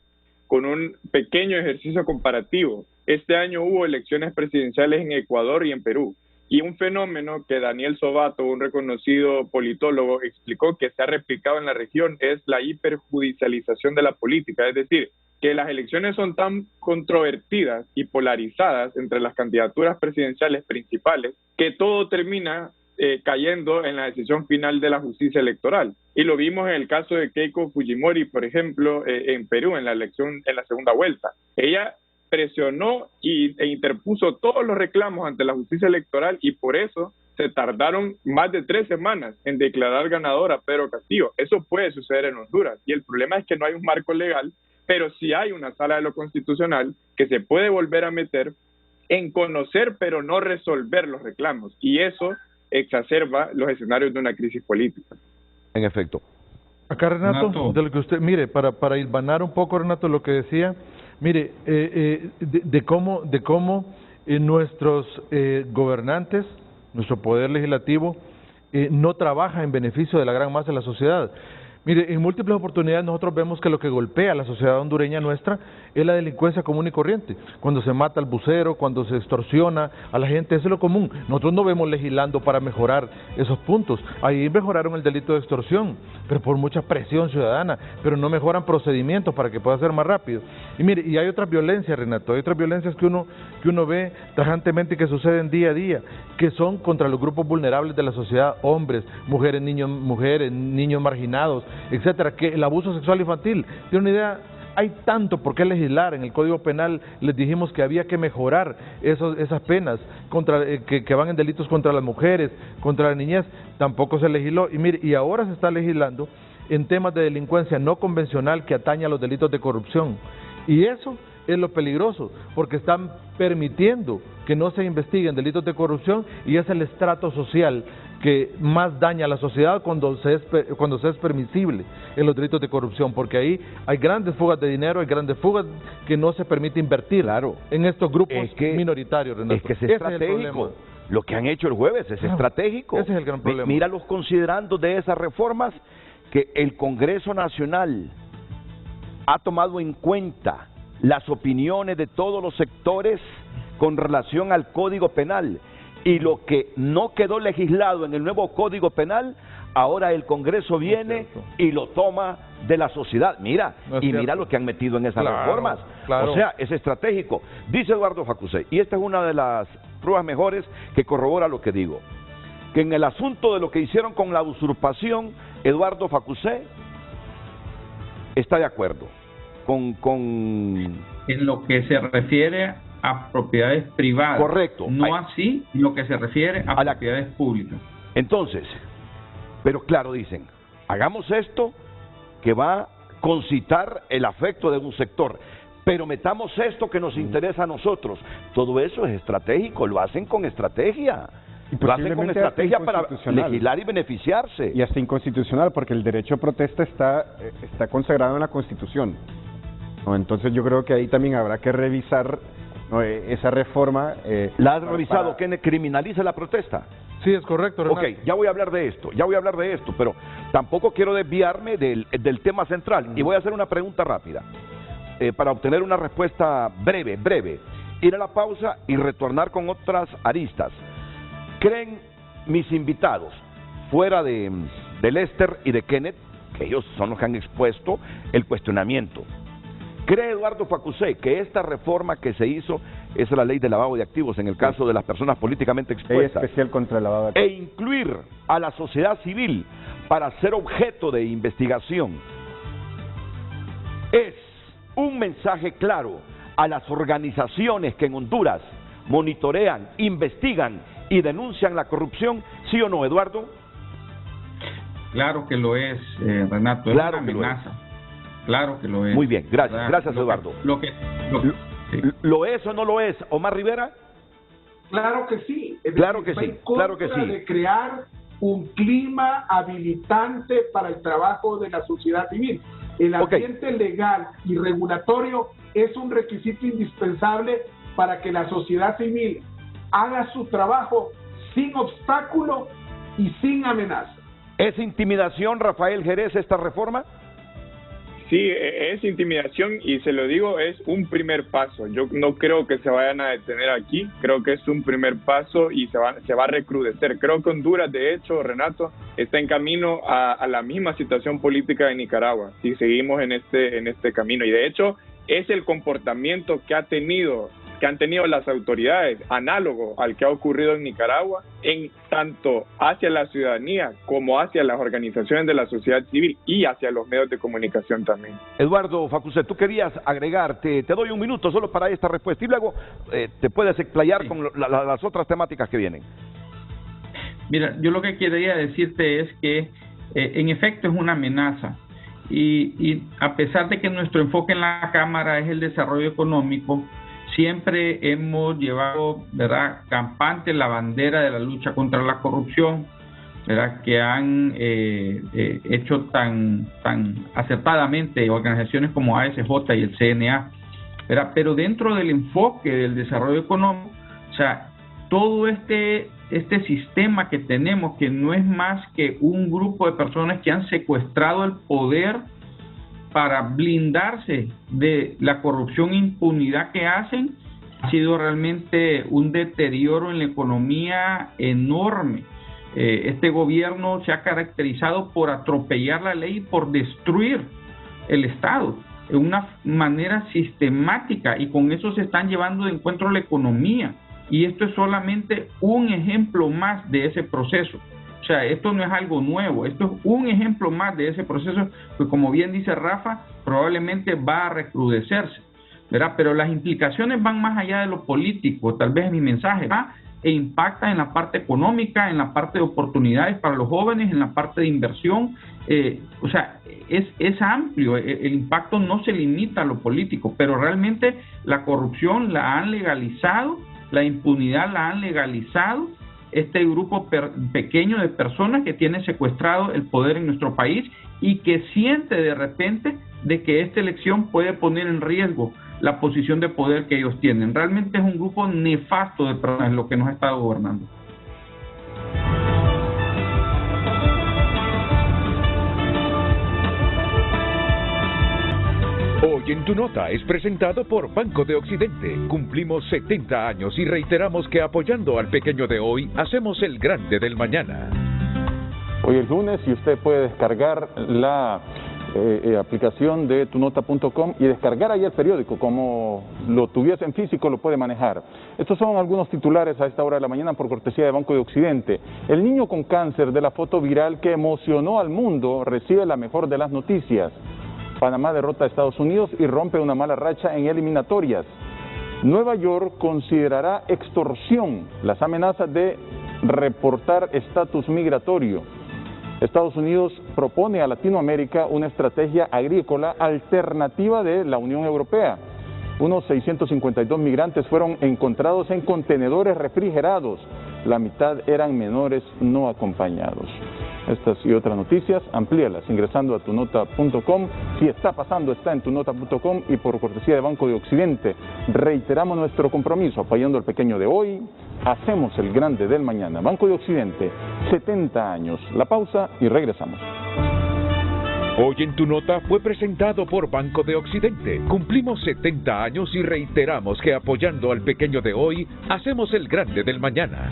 con un pequeño ejercicio comparativo. Este año hubo elecciones presidenciales en Ecuador y en Perú, y un fenómeno que Daniel Sobato, un reconocido politólogo, explicó que se ha replicado en la región es la hiperjudicialización de la política, es decir, que las elecciones son tan controvertidas y polarizadas entre las candidaturas presidenciales principales que todo termina cayendo en la decisión final de la justicia electoral. Y lo vimos en el caso de Keiko Fujimori, por ejemplo, en Perú, en la elección, en la segunda vuelta. Ella presionó e interpuso todos los reclamos ante la justicia electoral y por eso se tardaron más de 3 semanas en declarar ganador a Pedro Castillo. Eso puede suceder en Honduras y el problema es que no hay un marco legal, pero sí hay una sala de lo constitucional que se puede volver a meter en conocer pero no resolver los reclamos y eso exacerba los escenarios de una crisis política. En efecto. Acá Renato, de lo que usted, mire, para hilvanar un poco Renato lo que decía, mire, de cómo nuestros gobernantes, nuestro poder legislativo, no trabaja en beneficio de la gran masa de la sociedad. Mire, en múltiples oportunidades nosotros vemos que lo que golpea a la sociedad hondureña nuestra es la delincuencia común y corriente. Cuando se mata al bucero, cuando se extorsiona a la gente, eso es lo común. Nosotros no vemos legislando para mejorar esos puntos. Ahí mejoraron el delito de extorsión, pero por mucha presión ciudadana, pero no mejoran procedimientos para que pueda ser más rápido. Y mire, y hay otras violencias, Renato, hay otras violencias que uno ve tajantemente que suceden día a día, que son contra los grupos vulnerables de la sociedad, hombres, mujeres, niños marginados, etcétera, que el abuso sexual infantil, tiene una idea, hay tanto por qué legislar. En el Código Penal les dijimos que había que mejorar esas penas que van en delitos contra las mujeres, contra la niñez, tampoco se legisló, y mire, y ahora se está legislando en temas de delincuencia no convencional que atañe a los delitos de corrupción, y eso es lo peligroso, porque están permitiendo que no se investiguen delitos de corrupción y es el estrato social que más daña a la sociedad cuando se es permisible en los delitos de corrupción, porque ahí hay grandes fugas de dinero, hay grandes fugas que no se permite invertir en estos grupos minoritarios, Renato. Es que es estratégico. Lo que han hecho el jueves es estratégico. Ese es el gran problema. Míralos considerando de esas reformas que el Congreso Nacional ha tomado en cuenta las opiniones de todos los sectores con relación al Código Penal, y lo que no quedó legislado en el nuevo Código Penal, ahora el Congreso viene y lo toma de la sociedad. Mira, mira lo que han metido en esas reformas. O sea, es estratégico. Dice Eduardo Facusé, y esta es una de las pruebas mejores que corrobora lo que digo, que en el asunto de lo que hicieron con la usurpación, Eduardo Facusé está de acuerdo con en lo que se refiere a propiedades privadas. Correcto. No así lo que se refiere a propiedades públicas. Entonces, pero claro, dicen, hagamos esto que va a concitar el afecto de un sector, pero metamos esto que nos interesa a nosotros. Todo eso es estratégico, lo hacen con estrategia. Lo hacen con estrategia para legislar y beneficiarse. Y hasta inconstitucional, porque el derecho a protesta está consagrado en la Constitución. Entonces yo creo que ahí también habrá que revisar esa reforma. ¿La has revisado? ¿Que criminaliza la protesta? Sí, es correcto, Renato. Ok, ya voy a hablar de esto, pero tampoco quiero desviarme del tema central. Y voy a hacer una pregunta rápida, para obtener una respuesta breve. Ir a la pausa y retornar con otras aristas. ¿Creen mis invitados, fuera de Lester y de Kenneth, que ellos son los que han expuesto el cuestionamiento, cree Eduardo Facusé que esta reforma que se hizo es la ley de lavado de activos en el caso de las personas políticamente expuestas, ley especial contra el lavado de activos, e incluir a la sociedad civil para ser objeto de investigación, es un mensaje claro a las organizaciones que en Honduras monitorean, investigan y denuncian la corrupción? ¿Sí o no, Eduardo? Claro que lo es, Renato, es claro una amenaza. Claro que lo es. Muy bien, gracias, gracias Eduardo. ¿Lo es o no lo es, Omar Rivera? Claro que sí. Claro que sí, claro que sí. De crear un clima habilitante para el trabajo de la sociedad civil. El ambiente legal y regulatorio es un requisito indispensable para que la sociedad civil haga su trabajo sin obstáculo y sin amenaza. ¿Es intimidación, Rafael Jerez, esta reforma? Sí, es intimidación y se lo digo, es un primer paso. Yo no creo que se vayan a detener aquí, creo que es un primer paso y se va a recrudecer. Creo que Honduras, de hecho, Renato, está en camino a la misma situación política de Nicaragua, si seguimos en este camino. Y de hecho, es el comportamiento que que han tenido las autoridades, análogo al que ha ocurrido en Nicaragua, en tanto hacia la ciudadanía como hacia las organizaciones de la sociedad civil y hacia los medios de comunicación también. Eduardo Facusset, tú querías agregarte, te doy un minuto solo para esta respuesta y luego te puedes explayar con las otras temáticas que vienen. Mira, yo lo que quería decirte es que en efecto es una amenaza y a pesar de que nuestro enfoque en la Cámara es el desarrollo económico, siempre hemos llevado, ¿verdad?, campante la bandera de la lucha contra la corrupción, ¿verdad?, que han hecho tan acertadamente organizaciones como ASJ y el CNA, ¿verdad? Pero dentro del enfoque del desarrollo económico, o sea, todo este sistema que tenemos, que no es más que un grupo de personas que han secuestrado el poder para blindarse de la corrupción e impunidad que hacen, ha sido realmente un deterioro en la economía enorme. Este gobierno se ha caracterizado por atropellar la ley y por destruir el Estado de una manera sistemática, y con eso se están llevando de encuentro a la economía. Y esto es solamente un ejemplo más de ese proceso. O sea, esto no es algo nuevo, esto es un ejemplo más de ese proceso que, como bien dice Rafa, probablemente va a recrudecerse, ¿verdad? Pero las implicaciones van más allá de lo político, tal vez mi mensaje va e impacta en la parte económica, en la parte de oportunidades para los jóvenes, en la parte de inversión. O sea, es amplio, el impacto no se limita a lo político, pero realmente la corrupción la han legalizado, la impunidad la han legalizado este grupo pequeño de personas que tiene secuestrado el poder en nuestro país y que siente de repente de que esta elección puede poner en riesgo la posición de poder que ellos tienen. Realmente es un grupo nefasto de personas lo que nos ha estado gobernando. Hoy en Tu Nota es presentado por Banco de Occidente. Cumplimos 70 años y reiteramos que apoyando al pequeño de hoy, hacemos el grande del mañana. Hoy es lunes y usted puede descargar la aplicación de tunota.com y descargar ahí el periódico. Como lo tuviese en físico, lo puede manejar. Estos son algunos titulares a esta hora de la mañana por cortesía de Banco de Occidente. El niño con cáncer de la foto viral que emocionó al mundo recibe la mejor de las noticias. Panamá derrota a Estados Unidos y rompe una mala racha en eliminatorias. Nueva York considerará extorsión las amenazas de reportar estatus migratorio. Estados Unidos propone a Latinoamérica una estrategia agrícola alternativa de la Unión Europea. Unos 652 migrantes fueron encontrados en contenedores refrigerados. La mitad eran menores no acompañados. Estas y otras noticias, amplíalas ingresando a tunota.com. Si está pasando, está en tunota.com y por cortesía de Banco de Occidente. Reiteramos nuestro compromiso, apoyando al pequeño de hoy, hacemos el grande del mañana. Banco de Occidente, 70 años. La pausa y regresamos. Hoy en Tu Nota fue presentado por Banco de Occidente. Cumplimos 70 años y reiteramos que apoyando al pequeño de hoy, hacemos el grande del mañana.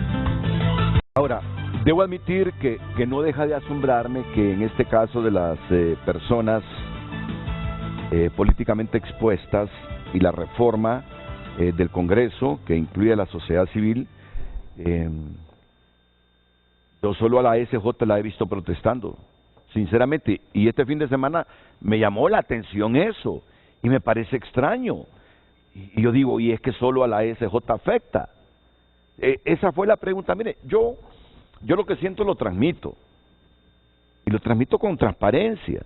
Ahora, debo admitir que no deja de asombrarme que en este caso de las personas políticamente expuestas y la reforma del Congreso, que incluye a la sociedad civil, yo solo a la SJ la he visto protestando, sinceramente, y este fin de semana me llamó la atención eso, y me parece extraño, y yo digo, y es que solo a la SJ afecta. Esa fue la pregunta. Mire, yo lo que siento lo transmito, y lo transmito con transparencia.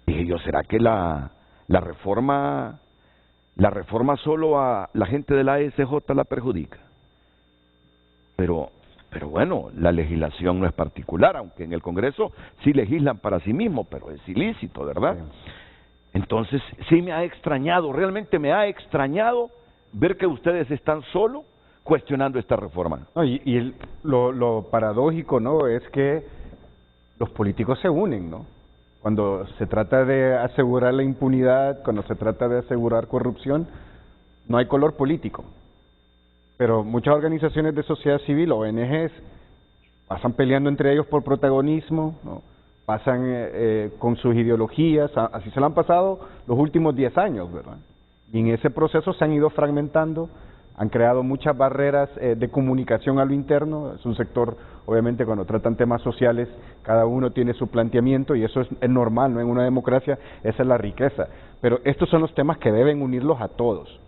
Dije yo, ¿será que la reforma solo a la gente de la SJ la perjudica? Pero bueno, la legislación no es particular, aunque en el Congreso sí legislan para sí mismos, pero es ilícito, ¿verdad? Sí. Entonces, sí me ha extrañado, realmente me ha extrañado ver que ustedes están solo cuestionando esta reforma. No, lo paradójico, ¿no?, es que los políticos se unen, ¿no? Cuando se trata de asegurar la impunidad, cuando se trata de asegurar corrupción, no hay color político. Pero muchas organizaciones de sociedad civil, ONGs, pasan peleando entre ellos por protagonismo, ¿no? pasan con sus ideologías, así se lo han pasado los últimos 10 años, ¿verdad? Y en ese proceso se han ido fragmentando, han creado muchas barreras de comunicación a lo interno. Es un sector, obviamente, cuando tratan temas sociales, cada uno tiene su planteamiento y eso es normal, ¿no? En una democracia esa es la riqueza. Pero estos son los temas que deben unirlos a todos,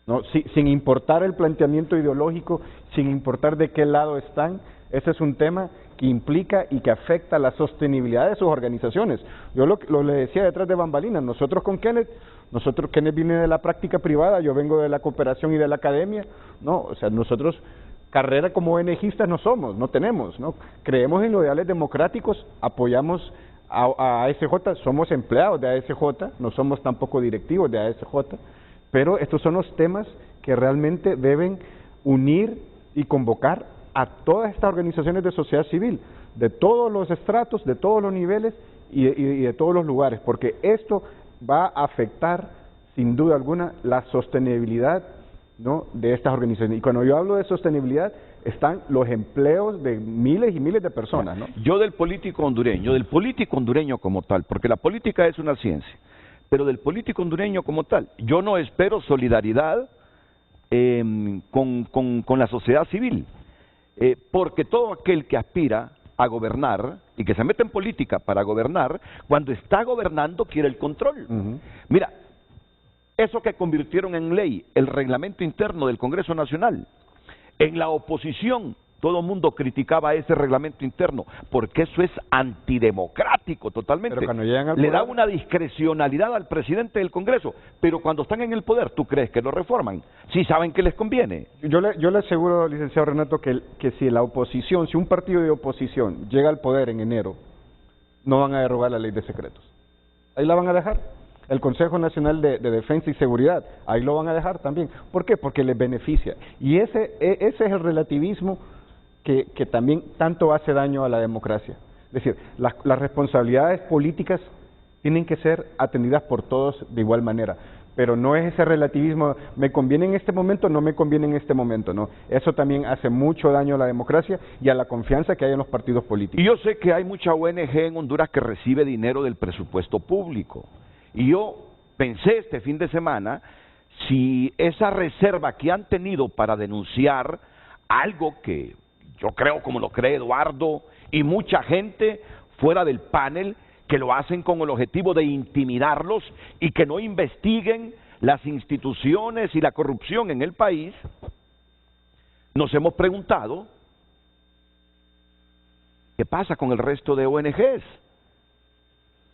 ¿no? Sin importar el planteamiento ideológico, sin importar de qué lado están, ese es un tema que implica y que afecta la sostenibilidad de sus organizaciones. Yo lo le decía detrás de bambalinas, nosotros Kenneth viene de la práctica privada, yo vengo de la cooperación y de la academia, ¿no? O sea, nosotros carrera como ONGistas no tenemos, ¿no? Creemos en los ideales democráticos, apoyamos a ASJ, somos empleados de ASJ, no somos tampoco directivos de ASJ, pero estos son los temas que realmente deben unir y convocar a todas estas organizaciones de sociedad civil, de todos los estratos, de todos los niveles y de todos los lugares, porque esto va a afectar sin duda alguna la sostenibilidad, ¿no?, de estas organizaciones. Y cuando yo hablo de sostenibilidad, están los empleos de miles y miles de personas, ¿no? Yo del político hondureño como tal, porque la política es una ciencia, pero del político hondureño como tal, yo no espero solidaridad con la sociedad civil, porque todo aquel que aspira a gobernar y que se mete en política para gobernar, cuando está gobernando quiere el control. Mira, eso que convirtieron en ley, el reglamento interno del Congreso Nacional, en la oposición todo el mundo criticaba ese reglamento interno, porque eso es antidemocrático totalmente. Pero cuando llegan al Le poder, da una discrecionalidad al presidente del Congreso, pero cuando están en el poder, ¿tú crees que lo reforman? Si saben que les conviene. Yo le aseguro, licenciado Renato, que si la oposición, si un partido de oposición llega al poder en enero, no van a derogar la ley de secretos. Ahí la van a dejar. El Consejo Nacional de Defensa y Seguridad, ahí lo van a dejar también. ¿Por qué? Porque les beneficia. Y ese es el relativismo que también tanto hace daño a la democracia. Es decir, las responsabilidades políticas tienen que ser atendidas por todos de igual manera, pero no es ese relativismo, me conviene en este momento, no me conviene en este momento, no. Eso también hace mucho daño a la democracia y a la confianza que hay en los partidos políticos. Y yo sé que hay mucha ONG en Honduras que recibe dinero del presupuesto público, y yo pensé este fin de semana si esa reserva que han tenido para denunciar algo que yo creo, como lo cree Eduardo y mucha gente fuera del panel, que lo hacen con el objetivo de intimidarlos y que no investiguen las instituciones y la corrupción en el país, nos hemos preguntado, ¿qué pasa con el resto de ONGs?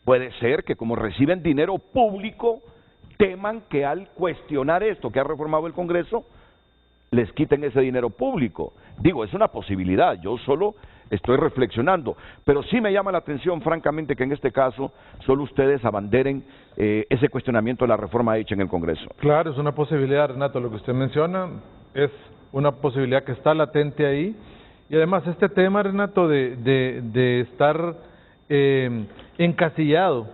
Puede ser que como reciben dinero público, teman que al cuestionar esto que ha reformado el Congreso, les quiten ese dinero público. Digo, es una posibilidad, yo solo estoy reflexionando, pero sí me llama la atención, francamente, que en este caso solo ustedes abanderen ese cuestionamiento de la reforma hecha en el Congreso. Claro, es una posibilidad, Renato, lo que usted menciona es una posibilidad que está latente ahí, y además este tema, Renato, de estar encasillado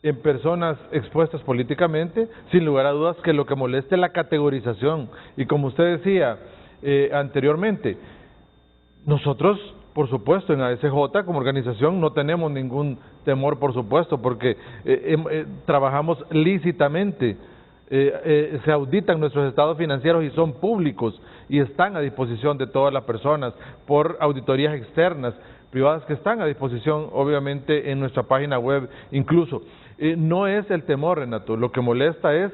en personas expuestas políticamente, sin lugar a dudas que lo que molesta es la categorización. Y como usted decía anteriormente, nosotros, por supuesto, en ASJ como organización no tenemos ningún temor, por supuesto, porque trabajamos lícitamente, se auditan nuestros estados financieros y son públicos y están a disposición de todas las personas por auditorías externas, privadas, que están a disposición, obviamente, en nuestra página web incluso. No es el temor, Renato, lo que molesta es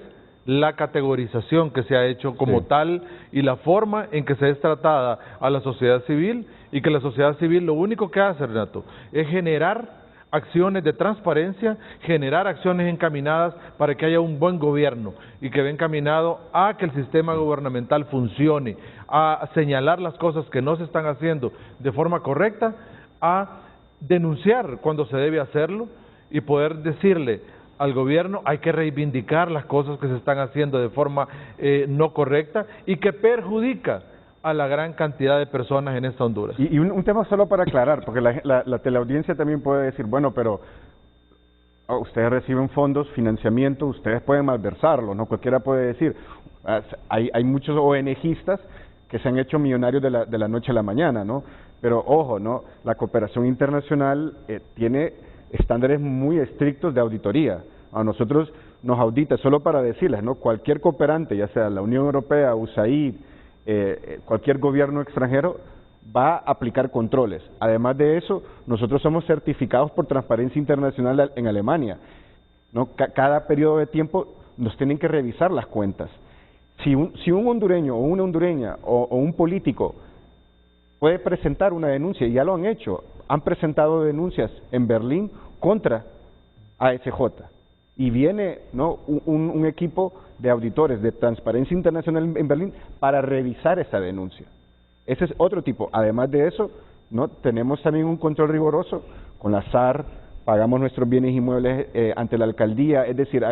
la categorización que se ha hecho como tal y la forma en que se es tratada a la sociedad civil, y que la sociedad civil lo único que hace, Renato, es generar acciones de transparencia, generar acciones encaminadas para que haya un buen gobierno y que ve encaminado a que el sistema gubernamental funcione, a señalar las cosas que no se están haciendo de forma correcta, a denunciar cuando se debe hacerlo y poder decirle al gobierno hay que reivindicar las cosas que se están haciendo de forma no correcta y que perjudica a la gran cantidad de personas en esta Honduras. Y un tema solo para aclarar, porque la teleaudiencia también puede decir, bueno, pero ustedes reciben fondos, financiamiento, ustedes pueden malversarlo, ¿no? Cualquiera puede decir, hay muchos ONGistas que se han hecho millonarios de la noche a la mañana, ¿no? Pero ojo, ¿no? La cooperación internacional tiene estándares muy estrictos de auditoría. A nosotros nos audita, solo para decirles, ¿no? Cualquier cooperante, ya sea la Unión Europea, USAID, cualquier gobierno extranjero, va a aplicar controles. Además de eso, nosotros somos certificados por Transparencia Internacional en Alemania, ¿no? Cada periodo de tiempo nos tienen que revisar las cuentas. Si un hondureño o una hondureña o un político puede presentar una denuncia, y ya lo han hecho, han presentado denuncias en Berlín contra ASJ, y viene, ¿no? un equipo de auditores de Transparencia Internacional en Berlín para revisar esa denuncia. Ese es otro tipo. Además de eso, ¿no? Tenemos también un control riguroso con la SAR, pagamos nuestros bienes inmuebles ante la alcaldía, es decir,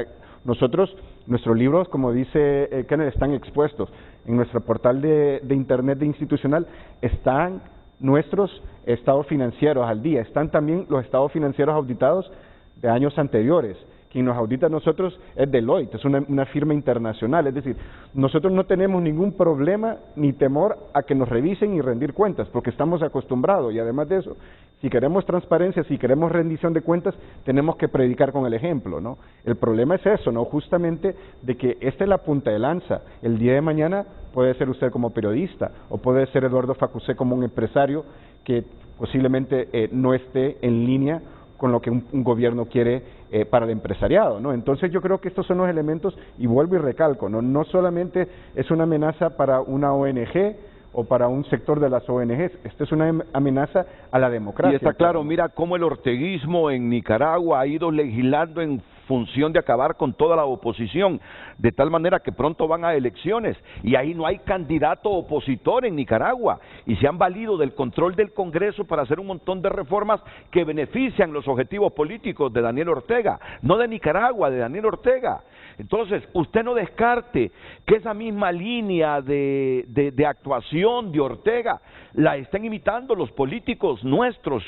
nosotros, nuestros libros, como dice Kenneth, están expuestos. En nuestro portal de internet de institucional están nuestros estados financieros al día, están también los estados financieros auditados de años anteriores. Quien nos audita a nosotros es Deloitte, es una firma internacional, es decir, nosotros no tenemos ningún problema ni temor a que nos revisen y rendir cuentas, porque estamos acostumbrados, y además de eso, si queremos transparencia, si queremos rendición de cuentas, tenemos que predicar con el ejemplo, ¿no? El problema es eso, ¿no? Justamente de que esta es la punta de lanza. El día de mañana puede ser usted como periodista, o puede ser Eduardo Facusé como un empresario que posiblemente no esté en línea con lo que un gobierno quiere para el empresariado, ¿no? Entonces yo creo que estos son los elementos, y vuelvo y recalco, no solamente es una amenaza para una ONG o para un sector de las ONGs, esto es una amenaza a la democracia. Y está claro, mira cómo el orteguismo en Nicaragua ha ido legislando en función de acabar con toda la oposición, de tal manera que pronto van a elecciones y ahí no hay candidato opositor en Nicaragua, y se han valido del control del Congreso para hacer un montón de reformas que benefician los objetivos políticos de Daniel Ortega, no de Nicaragua, de Daniel Ortega. Entonces, usted no descarte que esa misma línea de actuación de Ortega la están imitando los políticos nuestros,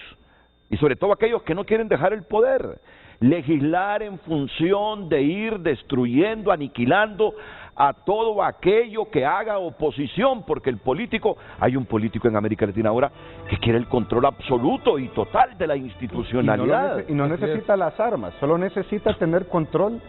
y sobre todo aquellos que no quieren dejar el poder. Legislar en función de ir destruyendo, aniquilando a todo aquello que haga oposición, porque hay un político en América Latina ahora que quiere el control absoluto y total de la institucionalidad. Y no necesita las armas, solo necesita tener control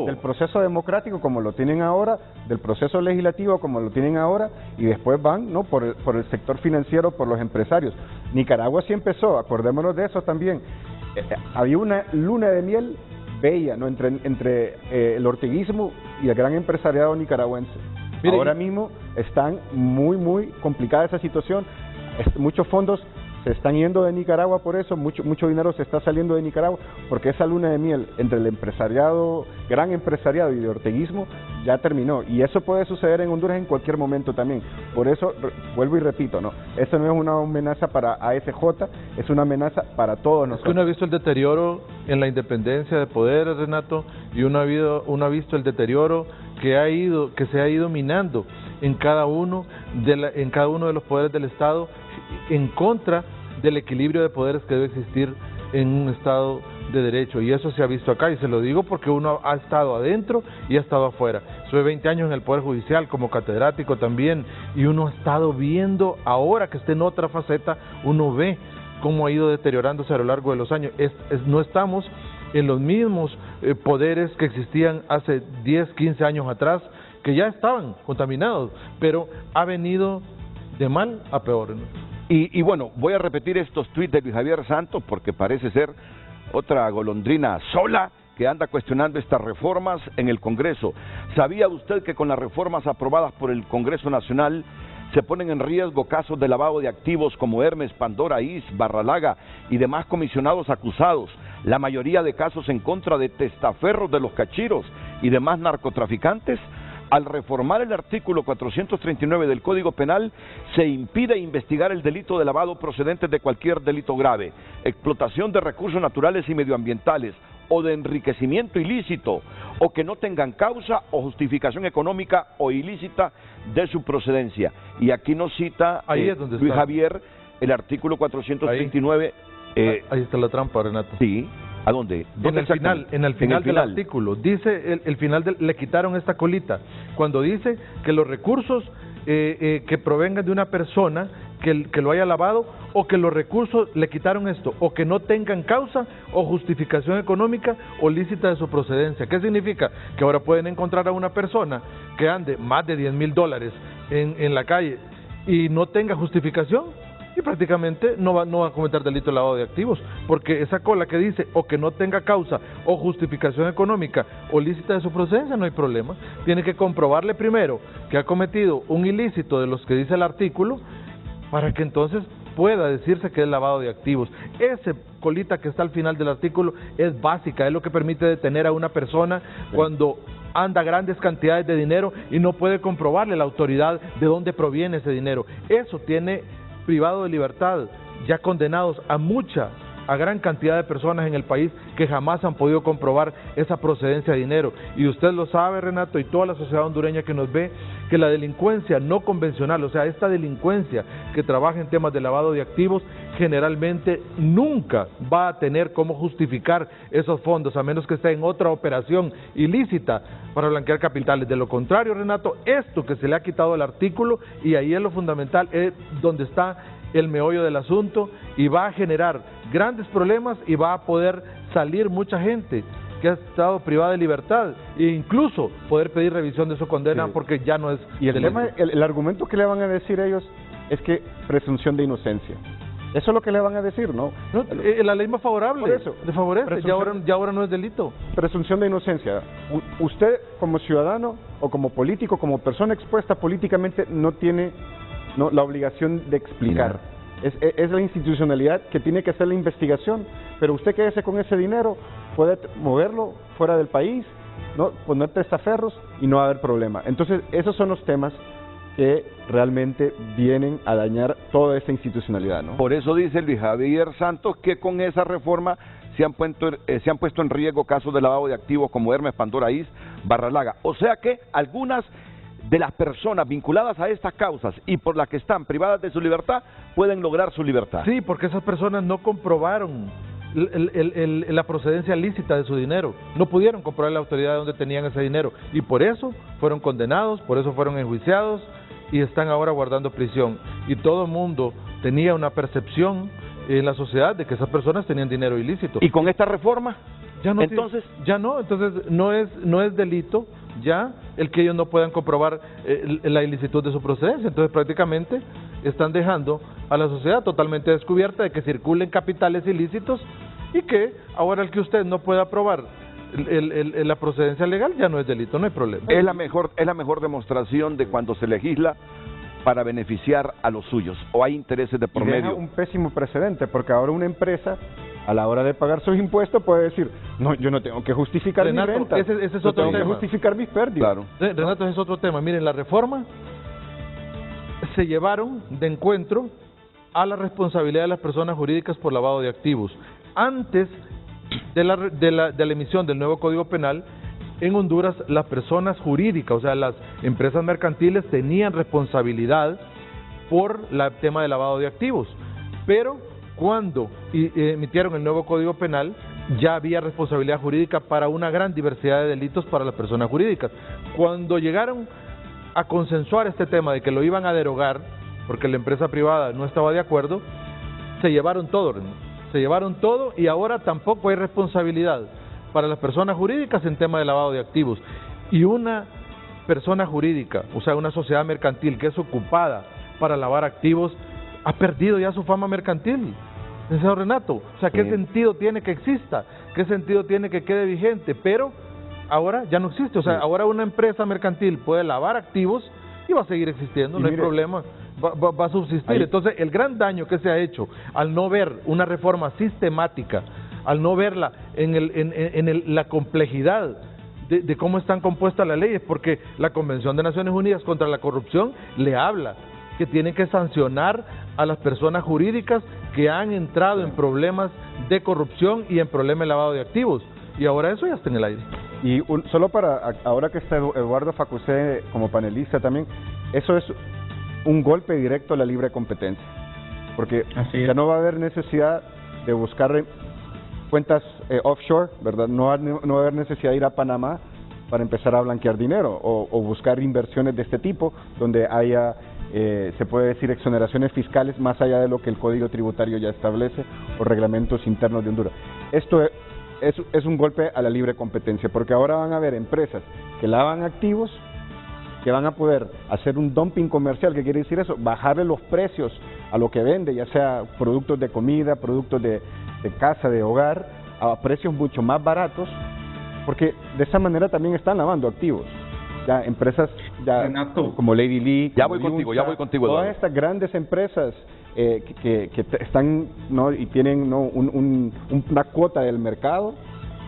del proceso democrático como lo tienen ahora, del proceso legislativo como lo tienen ahora, y después van, ¿no? por el sector financiero, por los empresarios. Nicaragua sí empezó, acordémonos de eso también. Había una luna de miel bella, ¿no? entre el orteguismo y el gran empresariado nicaragüense. Mire, ahora mismo están muy complicada esa situación. Muchos fondos se están yendo de Nicaragua por eso, mucho dinero se está saliendo de Nicaragua, porque esa luna de miel entre el empresariado, gran empresariado, y de orteguismo ya terminó, y eso puede suceder en Honduras en cualquier momento también. Por eso, vuelvo y repito, ¿no? Esto no es una amenaza para ASJ, es una amenaza para todos nosotros. Es que uno ha visto el deterioro en la independencia de poderes, Renato, y uno ha visto el deterioro que se ha ido minando en cada uno de los poderes del Estado, en contra del equilibrio de poderes que debe existir en un Estado de Derecho, y eso se ha visto acá, y se lo digo porque uno ha estado adentro y ha estado afuera. Soy 20 años en el Poder Judicial como catedrático también, y uno ha estado viendo, ahora que está en otra faceta, uno ve cómo ha ido deteriorándose a lo largo de los años. No estamos en los mismos poderes que existían hace 10, 15 años atrás, que ya estaban contaminados, pero ha venido de mal a peor, ¿no? Y bueno, voy a repetir estos tuits de Luis Javier Santos porque parece ser otra golondrina sola que anda cuestionando estas reformas en el Congreso. ¿Sabía usted que con las reformas aprobadas por el Congreso Nacional se ponen en riesgo casos de lavado de activos como Hermes, Pandora, IS, Barralaga y demás comisionados acusados? La mayoría de casos en contra de testaferros de los cachiros y demás narcotraficantes. Al reformar el artículo 439 del Código Penal, se impide investigar el delito de lavado procedente de cualquier delito grave, explotación de recursos naturales y medioambientales, o de enriquecimiento ilícito, o que no tengan causa o justificación económica o ilícita de su procedencia. Y aquí nos cita Luis Javier el artículo 439. Ahí está la trampa, Renato. Sí. ¿A dónde? En el final del artículo. Dice, el final le quitaron esta colita. Cuando dice que los recursos que provengan de una persona que lo haya lavado, o que los recursos le quitaron esto, o que no tengan causa o justificación económica o lícita de su procedencia. ¿Qué significa? Que ahora pueden encontrar a una persona que ande más de $10,000 en la calle y no tenga justificación, y prácticamente no va a cometer delito de lavado de activos, porque esa cola que dice o que no tenga causa o justificación económica o lícita de su procedencia, no hay problema. Tiene que comprobarle primero que ha cometido un ilícito de los que dice el artículo, para que entonces pueda decirse que es lavado de activos. Ese colita que está al final del artículo es básica, es lo que permite detener a una persona cuando anda grandes cantidades de dinero y no puede comprobarle a la autoridad de dónde proviene ese dinero. Eso tiene privado de libertad ya condenados a gran cantidad de personas en el país que jamás han podido comprobar esa procedencia de dinero. Y usted lo sabe, Renato, y toda la sociedad hondureña que nos ve, que la delincuencia no convencional, o sea, esta delincuencia que trabaja en temas de lavado de activos, generalmente nunca va a tener cómo justificar esos fondos, a menos que esté en otra operación ilícita para blanquear capitales. De lo contrario, Renato, esto que se le ha quitado el artículo, y ahí es lo fundamental, es donde está el meollo del asunto, y va a generar grandes problemas y va a poder salir mucha gente que ha estado privada de libertad e incluso poder pedir revisión de su condena, sí, porque ya no es... Y el argumento que le van a decir ellos es que presunción de inocencia. Eso es lo que le van a decir, ¿no? La ley más favorable, por eso, le favorece, ya ahora no es delito. Presunción de inocencia. Usted como ciudadano o como político, como persona expuesta políticamente, no tiene la obligación de explicar. Es la institucionalidad que tiene que hacer la investigación, pero usted quédese con ese dinero, puede moverlo fuera del país, ¿no? Poner testaferros y no va a haber problema. Entonces, esos son los temas que realmente vienen a dañar toda esa institucionalidad, ¿no? Por eso dice Luis Javier Santos que con esa reforma se han puesto en riesgo casos de lavado de activos como Hermes, Pandora Is, Barralaga. O sea que algunas de las personas vinculadas a estas causas y por las que están privadas de su libertad pueden lograr su libertad. Sí, porque esas personas no comprobaron la procedencia lícita de su dinero, no pudieron comprobar la autoridad de dónde tenían ese dinero, y por eso fueron condenados, por eso fueron enjuiciados y están ahora guardando prisión. Y todo el mundo tenía una percepción en la sociedad de que esas personas tenían dinero ilícito. ¿Y con esta reforma? Ya no, entonces no es delito ya el que ellos no puedan comprobar la ilicitud de su procedencia. Entonces prácticamente están dejando a la sociedad totalmente descubierta de que circulen capitales ilícitos, y que ahora el que usted no pueda probar la procedencia legal ya no es delito, no hay problema. Es la mejor demostración de cuando se legisla para beneficiar a los suyos, o hay intereses de por medio. Un pésimo precedente, porque ahora una empresa, a la hora de pagar sus impuestos, puede decir, no, yo no tengo que justificar mi renta, ese es otro tengo tema. que justificar mis pérdidas. Claro. Renato, ese es otro tema. Miren, la reforma se llevaron de encuentro a la responsabilidad de las personas jurídicas por lavado de activos. Antes de la emisión del nuevo Código Penal, en Honduras las personas jurídicas, o sea, las empresas mercantiles, tenían responsabilidad por el tema de lavado de activos, pero cuando emitieron el nuevo Código Penal ya había responsabilidad jurídica para una gran diversidad de delitos para las personas jurídicas. Cuando llegaron a consensuar este tema de que lo iban a derogar, porque la empresa privada no estaba de acuerdo, se llevaron todo, y ahora tampoco hay responsabilidad para las personas jurídicas en tema de lavado de activos. Y una persona jurídica, o sea, una sociedad mercantil que es ocupada para lavar activos, ha perdido ya su fama mercantil, señor Renato. O sea, ¿qué sentido tiene que exista? ¿Qué sentido tiene que quede vigente? Pero ahora ya no existe. O sea, ahora una empresa mercantil puede lavar activos y va a seguir existiendo, no hay problema, va a subsistir. Entonces, el gran daño que se ha hecho al no ver una reforma sistemática, al no verla en la complejidad de cómo están compuestas las leyes, porque la Convención de Naciones Unidas contra la Corrupción le habla que tienen que sancionar a las personas jurídicas que han entrado en problemas de corrupción y en problemas de lavado de activos, y ahora eso ya está en el aire. Y solo para, ahora que está Eduardo Facusé como panelista también, eso es un golpe directo a la libre competencia, porque ya no va a haber necesidad de buscar cuentas offshore, ¿verdad? No va a haber necesidad de ir a Panamá para empezar a blanquear dinero o buscar inversiones de este tipo donde haya se puede decir exoneraciones fiscales más allá de lo que el Código Tributario ya establece o reglamentos internos de Honduras. Esto es un golpe a la libre competencia, porque ahora van a haber empresas que lavan activos, que van a poder hacer un dumping comercial. ¿Qué quiere decir eso? Bajarle los precios a lo que vende, ya sea productos de comida, productos de casa, de hogar, a precios mucho más baratos, porque de esa manera también están lavando activos. Ya empresas ya Renato, como Lady Lee, ya voy contigo, todas Eduardo. estas grandes empresas que están, ¿no?, y tienen, ¿no?, una cuota del mercado,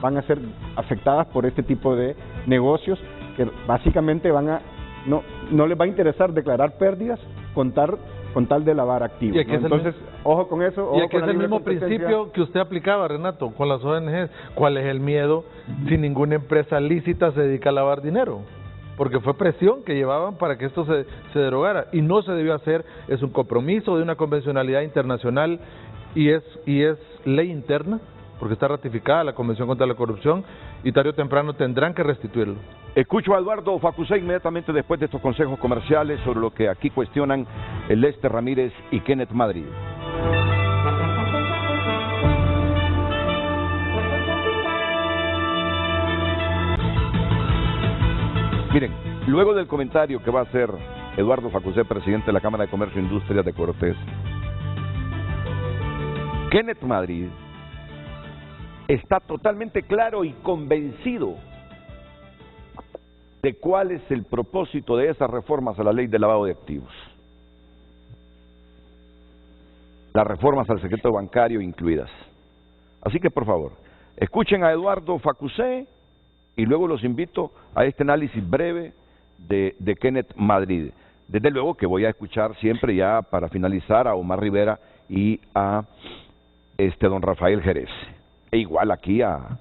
van a ser afectadas por este tipo de negocios que básicamente no les va a interesar declarar pérdidas con tal de lavar activos, ¿no? Entonces, ojo con eso. Ojo, y aquí es el mismo principio que usted aplicaba, Renato, con las ONGs. ¿Cuál es el miedo si ninguna empresa lícita se dedica a lavar dinero? Porque fue presión que llevaban para que esto se derogara, y no se debió hacer. Es un compromiso de una convencionalidad internacional y es ley interna, porque está ratificada la Convención contra la Corrupción, y tarde o temprano tendrán que restituirlo. Escucho a Eduardo Facusé inmediatamente después de estos consejos comerciales sobre lo que aquí cuestionan el Lester Ramírez y Kenneth Madrid. Miren, luego del comentario que va a hacer Eduardo Facusé, presidente de la Cámara de Comercio e Industria de Cortés, Kenneth Madrid está totalmente claro y convencido de cuál es el propósito de esas reformas a la ley de lavado de activos. Las reformas al secreto bancario incluidas. Así que, por favor, escuchen a Eduardo Facusé y luego los invito a este análisis breve de Kenneth Madrid. Desde luego que voy a escuchar siempre, ya para finalizar, a Omar Rivera y a don Rafael Jerez. E igual aquí a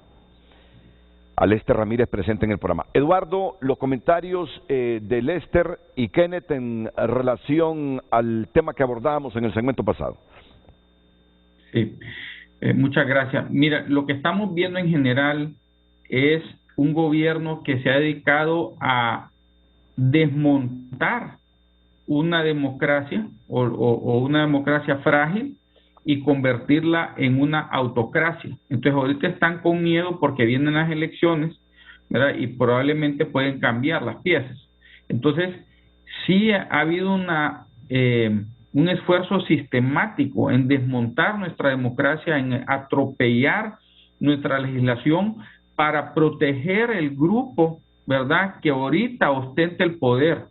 Lester Ramírez presente en el programa. Eduardo, los comentarios de Lester y Kenneth en relación al tema que abordábamos en el segmento pasado. Sí, muchas gracias. Mira, lo que estamos viendo en general es un gobierno que se ha dedicado a desmontar una democracia o una democracia frágil y convertirla en una autocracia. Entonces ahorita están con miedo porque vienen las elecciones, ¿verdad?, y probablemente pueden cambiar las piezas. Entonces sí ha habido un esfuerzo sistemático en desmontar nuestra democracia, en atropellar nuestra legislación para proteger el grupo, ¿verdad?, que ahorita ostenta el poder,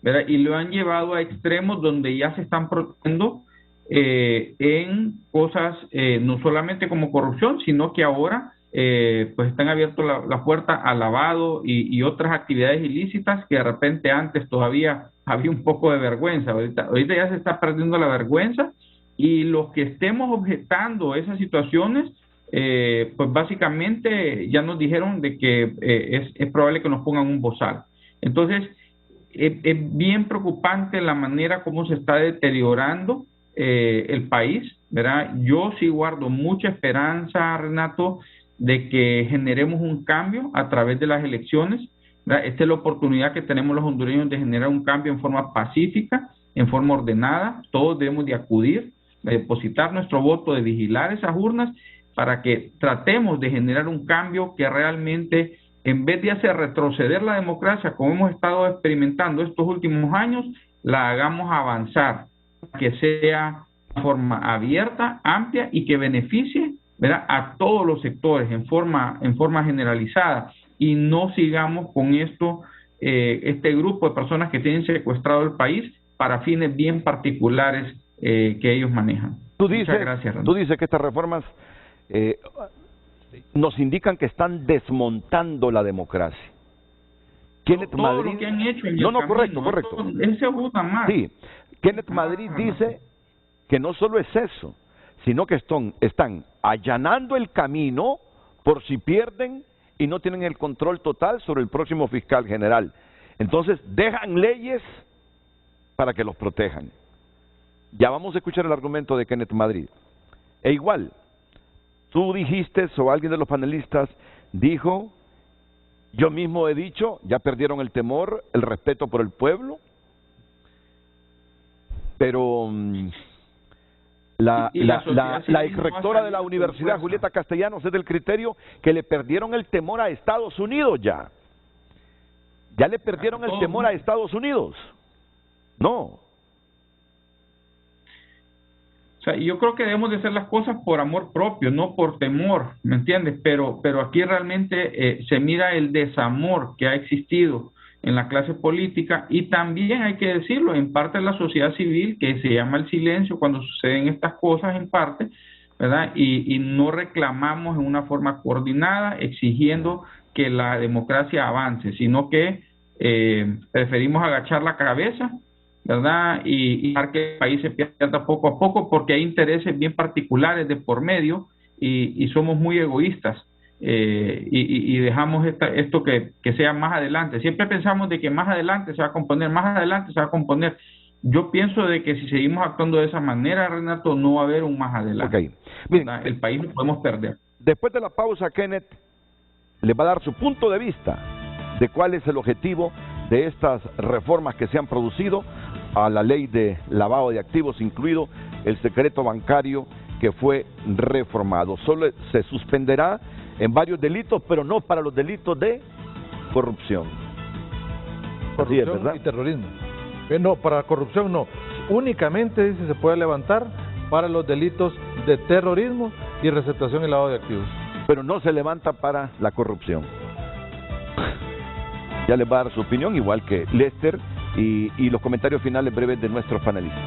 ¿verdad?, y lo han llevado a extremos donde ya se están protegiendo en cosas no solamente como corrupción, sino que ahora pues están abiertos la puerta al lavado y otras actividades ilícitas que de repente antes todavía había un poco de vergüenza. Ahorita ya se está perdiendo la vergüenza, y los que estemos objetando esas situaciones pues básicamente ya nos dijeron de que es probable que nos pongan un bozal. Entonces es bien preocupante la manera como se está deteriorando el país, ¿verdad? Yo sí guardo mucha esperanza, Renato, de que generemos un cambio a través de las elecciones, ¿verdad? Esta es la oportunidad que tenemos los hondureños de generar un cambio en forma pacífica, en forma ordenada. Todos debemos de acudir, de depositar nuestro voto, de vigilar esas urnas para que tratemos de generar un cambio que realmente, en vez de hacer retroceder la democracia como hemos estado experimentando estos últimos años, la hagamos avanzar, que sea de forma abierta, amplia y que beneficie, ¿verdad?, a todos los sectores en forma generalizada, y no sigamos con esto, este grupo de personas que tienen secuestrado el país para fines bien particulares que ellos manejan. Muchas gracias, Renato. Tú dices que estas reformas nos indican que están desmontando la democracia. Kenneth Todo Madrid, lo que han hecho en el no, camino, correcto. Ese gusta más. Sí, Kenneth Madrid dice que no solo es eso, sino que están allanando el camino por si pierden y no tienen el control total sobre el próximo fiscal general. Entonces dejan leyes para que los protejan. Ya vamos a escuchar el argumento de Kenneth Madrid. E igual, tú dijiste, o alguien de los panelistas dijo, yo mismo he dicho, ya perdieron el temor, el respeto por el pueblo. Pero la ex rectora de la universidad, Julieta Castellanos, es del criterio que le perdieron el temor a Estados Unidos ya. Ya le perdieron el temor a Estados Unidos. No. O sea, yo creo que debemos de hacer las cosas por amor propio, no por temor, ¿me entiendes? Pero aquí realmente se mira el desamor que ha existido en la clase política, y también hay que decirlo, en parte de la sociedad civil, que se llama el silencio cuando suceden estas cosas en parte, ¿verdad? Y no reclamamos en una forma coordinada exigiendo que la democracia avance, sino que preferimos agachar la cabeza, ¿verdad? Y dejar que el país se pierda poco a poco, porque hay intereses bien particulares de por medio y somos muy egoístas. Y dejamos esto que sea más adelante. Siempre pensamos de que más adelante se va a componer, más adelante se va a componer. Yo pienso de que si seguimos actuando de esa manera, Renato, no va a haber un más adelante. Okay. Bien, el país lo podemos perder. Después de la pausa, Kenneth le va a dar su punto de vista de cuál es el objetivo de estas reformas que se han producido a la ley de lavado de activos, incluido el secreto bancario que fue reformado. Solo se suspenderá en varios delitos, pero no para los delitos de corrupción. Corrupción Así es, ¿verdad? Y terrorismo. No, para corrupción no. Únicamente, dice, se puede levantar para los delitos de terrorismo y receptación y lavado de activos. Pero no se levanta para la corrupción. Ya les va a dar su opinión, igual que Lester, y los comentarios finales breves de nuestros panelistas.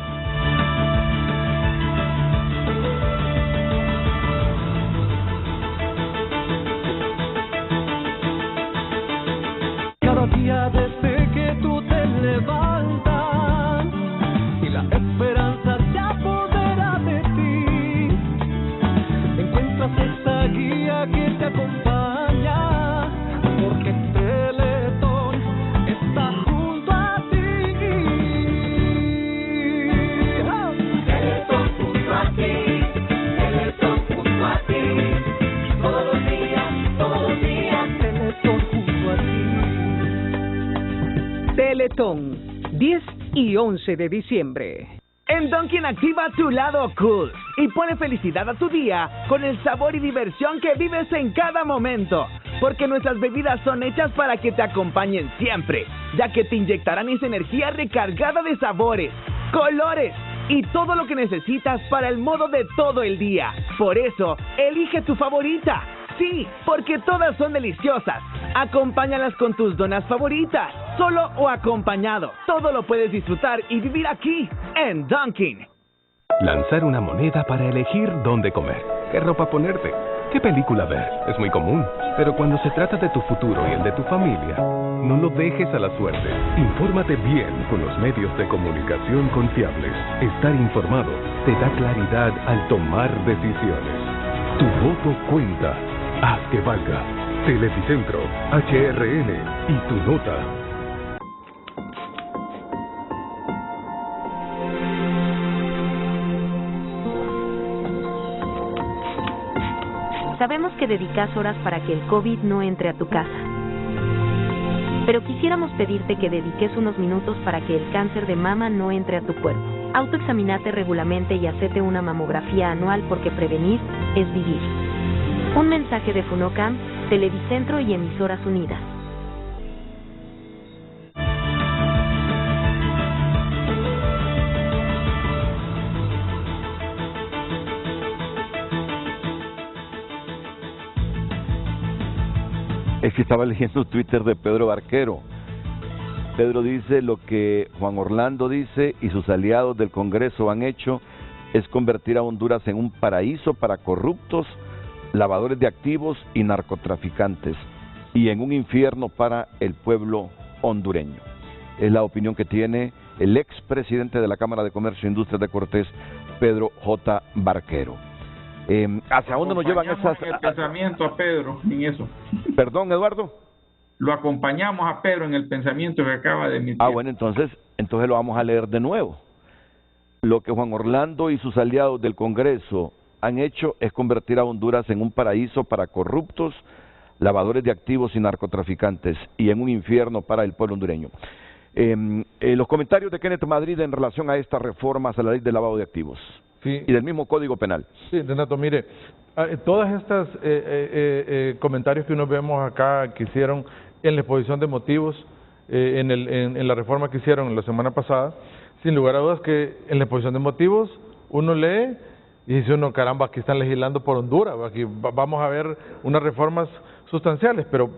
Cada día desde que tú te levantas y la esperanza se apodera de ti, encuentras esa guía que te acompaña, porque Teletón está junto a ti. Teletón junto a ti, Teletón junto a ti, todos los días, Teletón junto a ti. Teletón, 10 y 11 de diciembre. En Dunkin' activa tu lado cool y pone felicidad a tu día con el sabor y diversión que vives en cada momento. Porque nuestras bebidas son hechas para que te acompañen siempre, ya que te inyectarán esa energía recargada de sabores, colores y todo lo que necesitas para el modo de todo el día. Por eso, elige tu favorita. Sí, porque todas son deliciosas. Acompáñalas con tus donas favoritas, solo o acompañado. Todo lo puedes disfrutar y vivir aquí, en Dunkin'. Lanzar una moneda para elegir dónde comer, qué ropa ponerte, qué película ver, es muy común. Pero cuando se trata de tu futuro y el de tu familia, no lo dejes a la suerte. Infórmate bien con los medios de comunicación confiables. Estar informado te da claridad al tomar decisiones. Tu voto cuenta. Haz que valga. Televicentro, HRN y tu nota. Sabemos que dedicas horas para que el COVID no entre a tu casa. Pero quisiéramos pedirte que dediques unos minutos para que el cáncer de mama no entre a tu cuerpo. Autoexaminate regularmente y hacete una mamografía anual, porque prevenir es vivir. Un mensaje de Funocam, Televicentro y Emisoras Unidas. Es que estaba leyendo Twitter de Pedro Barquero. Pedro dice: lo que Juan Orlando dice y sus aliados del Congreso han hecho es convertir a Honduras en un paraíso para corruptos, lavadores de activos y narcotraficantes, y en un infierno para el pueblo hondureño. Es la opinión que tiene el expresidente de la Cámara de Comercio e Industrias de Cortés, Pedro J. Barquero. ¿Hacia dónde nos llevan esas...? El pensamiento a Pedro en eso. ¿Perdón, Eduardo? Lo acompañamos a Pedro en el pensamiento que acaba de emitir. Bueno, entonces lo vamos a leer de nuevo. Lo que Juan Orlando y sus aliados del Congreso han hecho es convertir a Honduras en un paraíso para corruptos, lavadores de activos y narcotraficantes, y en un infierno para el pueblo hondureño. Los comentarios de Kenneth Madrid en relación a estas reformas a la ley de lavado de activos y del mismo Código Penal. Sí, Renato, mire, todas estas comentarios que nos vemos acá que hicieron en la exposición de motivos, en la reforma que hicieron la semana pasada, sin lugar a dudas que en la exposición de motivos uno lee y dice uno, caramba, aquí están legislando por Honduras, aquí vamos a ver unas reformas sustanciales, pero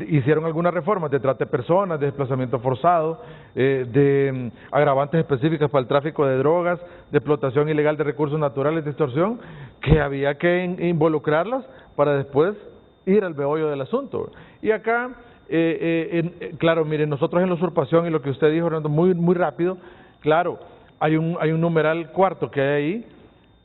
hicieron algunas reformas de trata de personas, de desplazamiento forzado, de agravantes específicas para el tráfico de drogas, de explotación ilegal de recursos naturales, de extorsión, que había que involucrarlas para después ir al meollo del asunto. Y acá, claro, miren, nosotros en la usurpación y lo que usted dijo, Renato, muy rápido, claro, hay un numeral cuarto que hay ahí,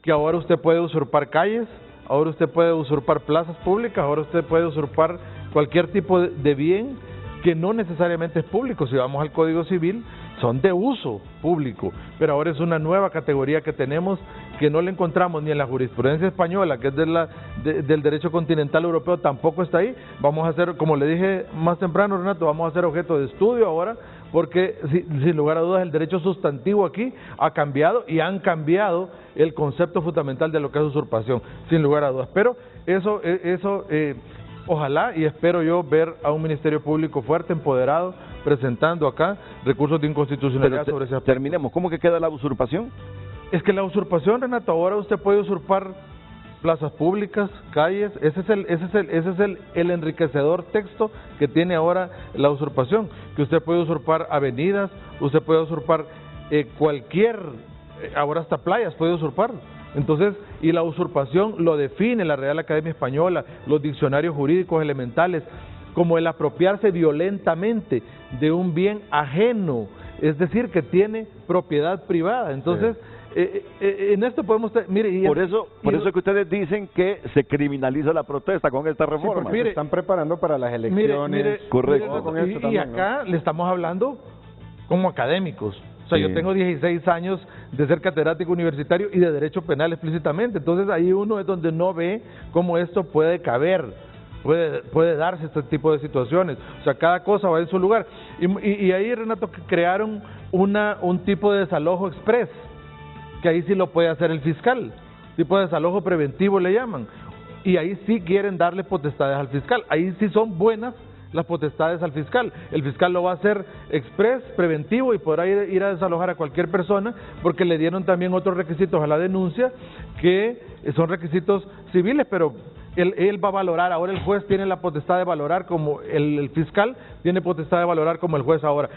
que ahora usted puede usurpar calles, ahora usted puede usurpar plazas públicas, ahora usted puede usurpar cualquier tipo de bien que no necesariamente es público. Si vamos al Código Civil, son de uso público, pero ahora es una nueva categoría que tenemos que no la encontramos ni en la jurisprudencia española, que es del derecho continental europeo, tampoco está ahí. Vamos a hacer, como le dije más temprano, Renato, vamos a hacer objeto de estudio ahora, porque sin lugar a dudas el derecho sustantivo aquí ha cambiado y han cambiado el concepto fundamental de lo que es usurpación, sin lugar a dudas. Pero eso ojalá y espero yo ver a un Ministerio Público fuerte, empoderado, presentando acá recursos de inconstitucionalidad sobre ese aspecto. Terminemos, ¿cómo que queda la usurpación? Es que la usurpación, Renato, ahora usted puede usurpar plazas públicas, calles, ese es el enriquecedor texto que tiene ahora la usurpación, que usted puede usurpar avenidas, usted puede usurpar ahora hasta playas puede usurpar. Entonces, y la usurpación lo define la Real Academia Española, los diccionarios jurídicos elementales, como el apropiarse violentamente de un bien ajeno, es decir, que tiene propiedad privada. Entonces, en esto podemos... Por eso es que ustedes dicen que se criminaliza la protesta con esta reforma. Se están preparando para las elecciones. Correcto. Y acá le estamos hablando como académicos. O sea, yo tengo 16 años de ser catedrático universitario y de derecho penal explícitamente. Entonces ahí uno es donde no ve cómo esto puede caber, puede darse este tipo de situaciones. O sea, cada cosa va en su lugar. Y ahí, Renato, crearon un tipo de desalojo express, que ahí sí lo puede hacer el fiscal. Tipo de desalojo preventivo le llaman. Y ahí sí quieren darle potestades al fiscal. Ahí sí son buenas las potestades al fiscal. El fiscal lo va a hacer express, preventivo, y podrá ir a desalojar a cualquier persona, porque le dieron también otros requisitos a la denuncia, que son requisitos civiles, pero él va a valorar. Ahora el juez tiene la potestad de valorar como el fiscal tiene potestad de valorar como el juez ahora.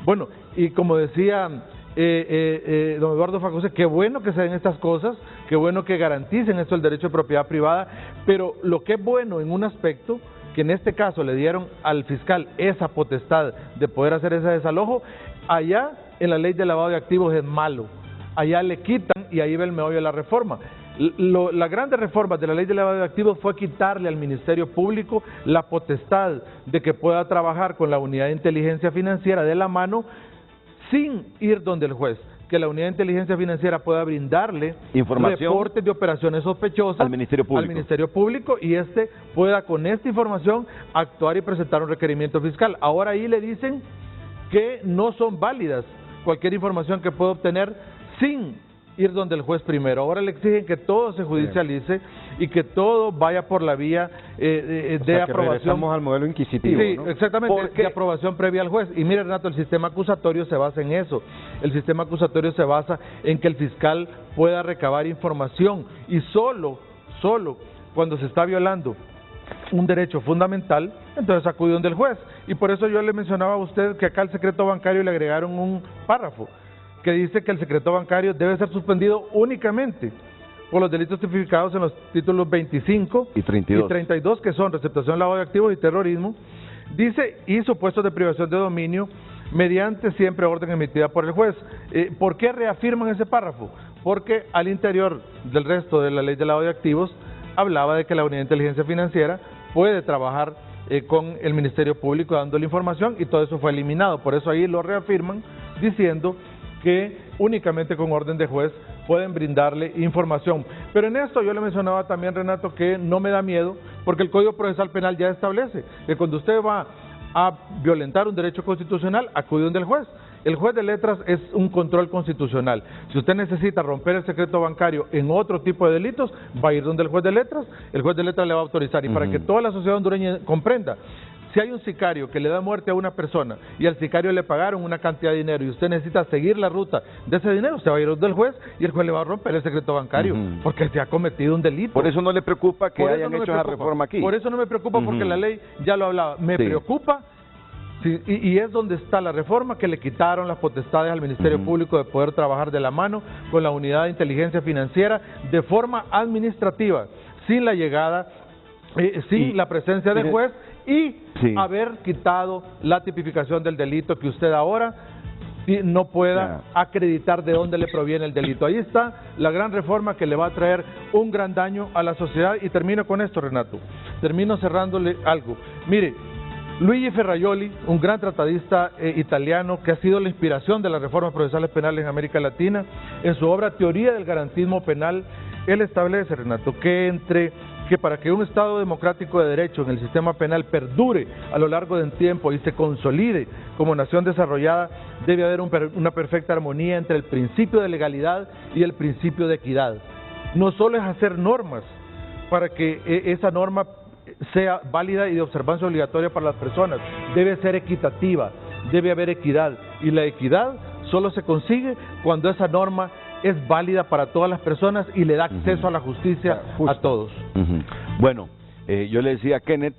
Bueno, y como decía don Eduardo Facuse, qué bueno que se den estas cosas, qué bueno que garanticen esto el derecho de propiedad privada, pero lo que es bueno en un aspecto, que en este caso le dieron al fiscal esa potestad de poder hacer ese desalojo, allá en la ley de lavado de activos es malo, allá le quitan y ahí va el meollo de la reforma. Las grandes reformas de la ley de lavado de activos fue quitarle al Ministerio Público la potestad de que pueda trabajar con la unidad de inteligencia financiera de la mano sin ir donde el juez, que la unidad de inteligencia financiera pueda brindarle información, reportes de operaciones sospechosas al Ministerio Público y este pueda con esta información actuar y presentar un requerimiento fiscal. Ahora ahí le dicen que no son válidas cualquier información que pueda obtener sin ir donde el juez primero. Ahora le exigen que todo se judicialice y que todo vaya por la vía de aprobación. Regresamos al modelo inquisitivo, sí, ¿no? Exactamente, de aprobación previa al juez. Y mire, Renato, el sistema acusatorio se basa en eso. El sistema acusatorio se basa en que el fiscal pueda recabar información, y solo cuando se está violando un derecho fundamental, entonces acude donde el juez. Y por eso yo le mencionaba a usted que acá al secreto bancario le agregaron un párrafo que dice que el secreto bancario debe ser suspendido únicamente por los delitos tipificados en los títulos 25 y 32, que son receptación, lavado de activos y terrorismo. Dice, y supuestos de privación de dominio, mediante siempre orden emitida por el juez. ¿Por qué reafirman ese párrafo? Porque al interior del resto de la ley de lavado de activos hablaba de que la unidad de inteligencia financiera puede trabajar con el Ministerio Público dándole información, y todo eso fue eliminado. Por eso ahí lo reafirman diciendo que únicamente con orden de juez pueden brindarle información. Pero en esto yo le mencionaba también, Renato, que no me da miedo, porque el Código Procesal Penal ya establece que cuando usted va a violentar un derecho constitucional, acude donde el juez. El juez de letras es un control constitucional. Si usted necesita romper el secreto bancario en otro tipo de delitos, va a ir donde el juez de letras le va a autorizar. Y para que toda la sociedad hondureña comprenda, si hay un sicario que le da muerte a una persona y al sicario le pagaron una cantidad de dinero y usted necesita seguir la ruta de ese dinero, usted va a ir donde el juez y el juez le va a romper el secreto bancario porque se ha cometido un delito. Por eso no le preocupa que hayan hecho esa reforma aquí. Por eso no me preocupa porque la ley ya lo hablaba. Me preocupa. Sí, y es donde está la reforma, que le quitaron las potestades al Ministerio Público de poder trabajar de la mano con la unidad de inteligencia financiera de forma administrativa, sin la llegada, sin la presencia del juez y haber quitado la tipificación del delito, que usted ahora no pueda acreditar de dónde le proviene el delito. Ahí está la gran reforma que le va a traer un gran daño a la sociedad. Y termino con esto, Renato. Termino cerrándole algo. Mire, Luigi Ferrajoli, un gran tratadista italiano que ha sido la inspiración de las reformas procesales penales en América Latina, en su obra Teoría del Garantismo Penal, él establece, Renato, que para que un Estado democrático de derecho en el sistema penal perdure a lo largo del tiempo y se consolide como nación desarrollada, debe haber una perfecta armonía entre el principio de legalidad y el principio de equidad. No solo es hacer normas para que esa norma sea válida y de observancia obligatoria para las personas, debe ser equitativa, debe haber equidad, y la equidad solo se consigue cuando esa norma es válida para todas las personas y le da acceso a la justicia a todos. Bueno, yo le decía a Kenneth.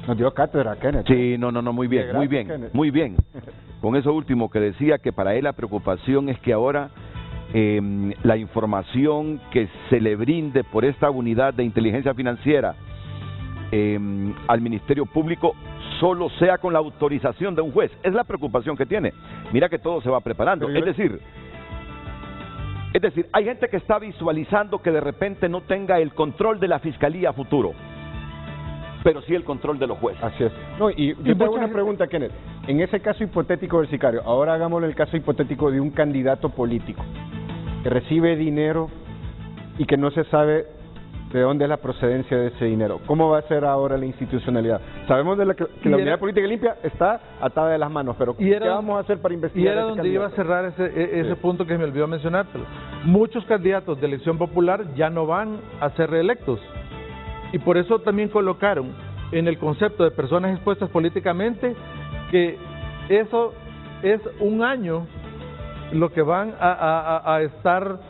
Nos dio cátedra, Kenneth. Sí, no, muy bien, muy bien, Kenneth. Muy bien. Con eso último que decía, que para él la preocupación es que ahora la información que se le brinde por esta unidad de inteligencia financiera al Ministerio Público solo sea con la autorización de un juez. Es la preocupación que tiene. Mira que todo se va preparando. Es decir, hay gente que está visualizando que de repente no tenga el control de la Fiscalía a futuro, pero sí el control de los jueces. Así es. No, y yo tengo una pregunta, Kenneth. En ese caso hipotético del sicario, ahora hagámoslo el caso hipotético de un candidato político que recibe dinero y que no se sabe de dónde es la procedencia de ese dinero. ¿Cómo va a ser ahora la institucionalidad? Sabemos que la unidad política limpia está atada de las manos, pero ¿qué vamos a hacer para investigar? Y era donde iba a cerrar ese punto que me olvidó mencionártelo. Muchos candidatos de elección popular ya no van a ser reelectos, y por eso también colocaron en el concepto de personas expuestas políticamente que eso es un año lo que van a estar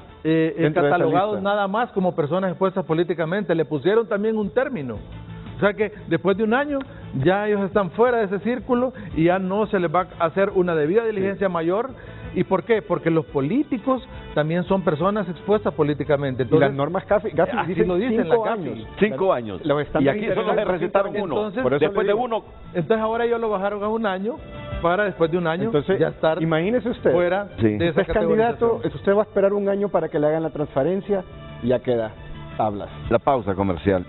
catalogados nada más como personas expuestas políticamente. Le pusieron también un término, o sea que después de un año ya ellos están fuera de ese círculo y ya no se les va a hacer una debida diligencia mayor. ¿Y por qué? Porque los políticos también son personas expuestas políticamente. Entonces, y las normas CAFI así lo dicen la CAFI. 5 años. Y aquí solo se recetaron uno. Entonces, después de uno. Entonces ahora ellos lo bajaron a un año para después de un año ya estar imagínese usted, fuera de esa candidato, usted va a esperar un año para que le hagan la transferencia y ya queda tablas. La pausa comercial.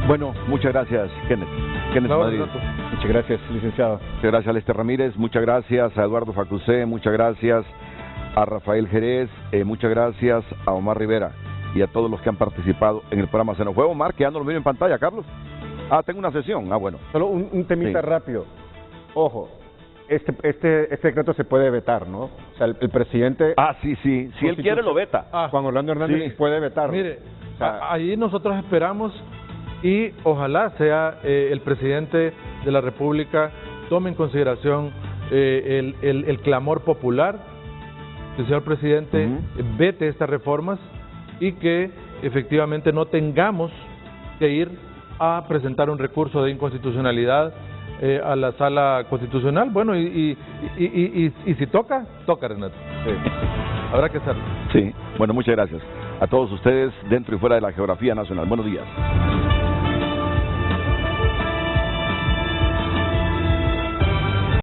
Bueno, muchas gracias, Kenneth Madrid. Muchas gracias, licenciado. Muchas gracias a Lester Ramírez, muchas gracias a Eduardo Facusé, muchas gracias a Rafael Jerez, muchas gracias a Omar Rivera y a todos los que han participado en el programa. Se nos fue Omar, que ya no lo miro en pantalla, Carlos. Tengo una sesión. Bueno. Solo un temita rápido. Ojo, este decreto se puede vetar, ¿no? O sea, el presidente... sí. Si él quiere, lo veta. Juan Orlando Hernández puede vetarlo. Mire, ahí nosotros esperamos y ojalá sea el presidente de la República tome en consideración el clamor popular, que el señor presidente vete estas reformas y que efectivamente no tengamos que ir a presentar un recurso de inconstitucionalidad a la sala constitucional. Bueno, y si toca, Renato. Habrá que hacerlo. Sí, bueno, muchas gracias a todos ustedes dentro y fuera de la geografía nacional. Buenos días.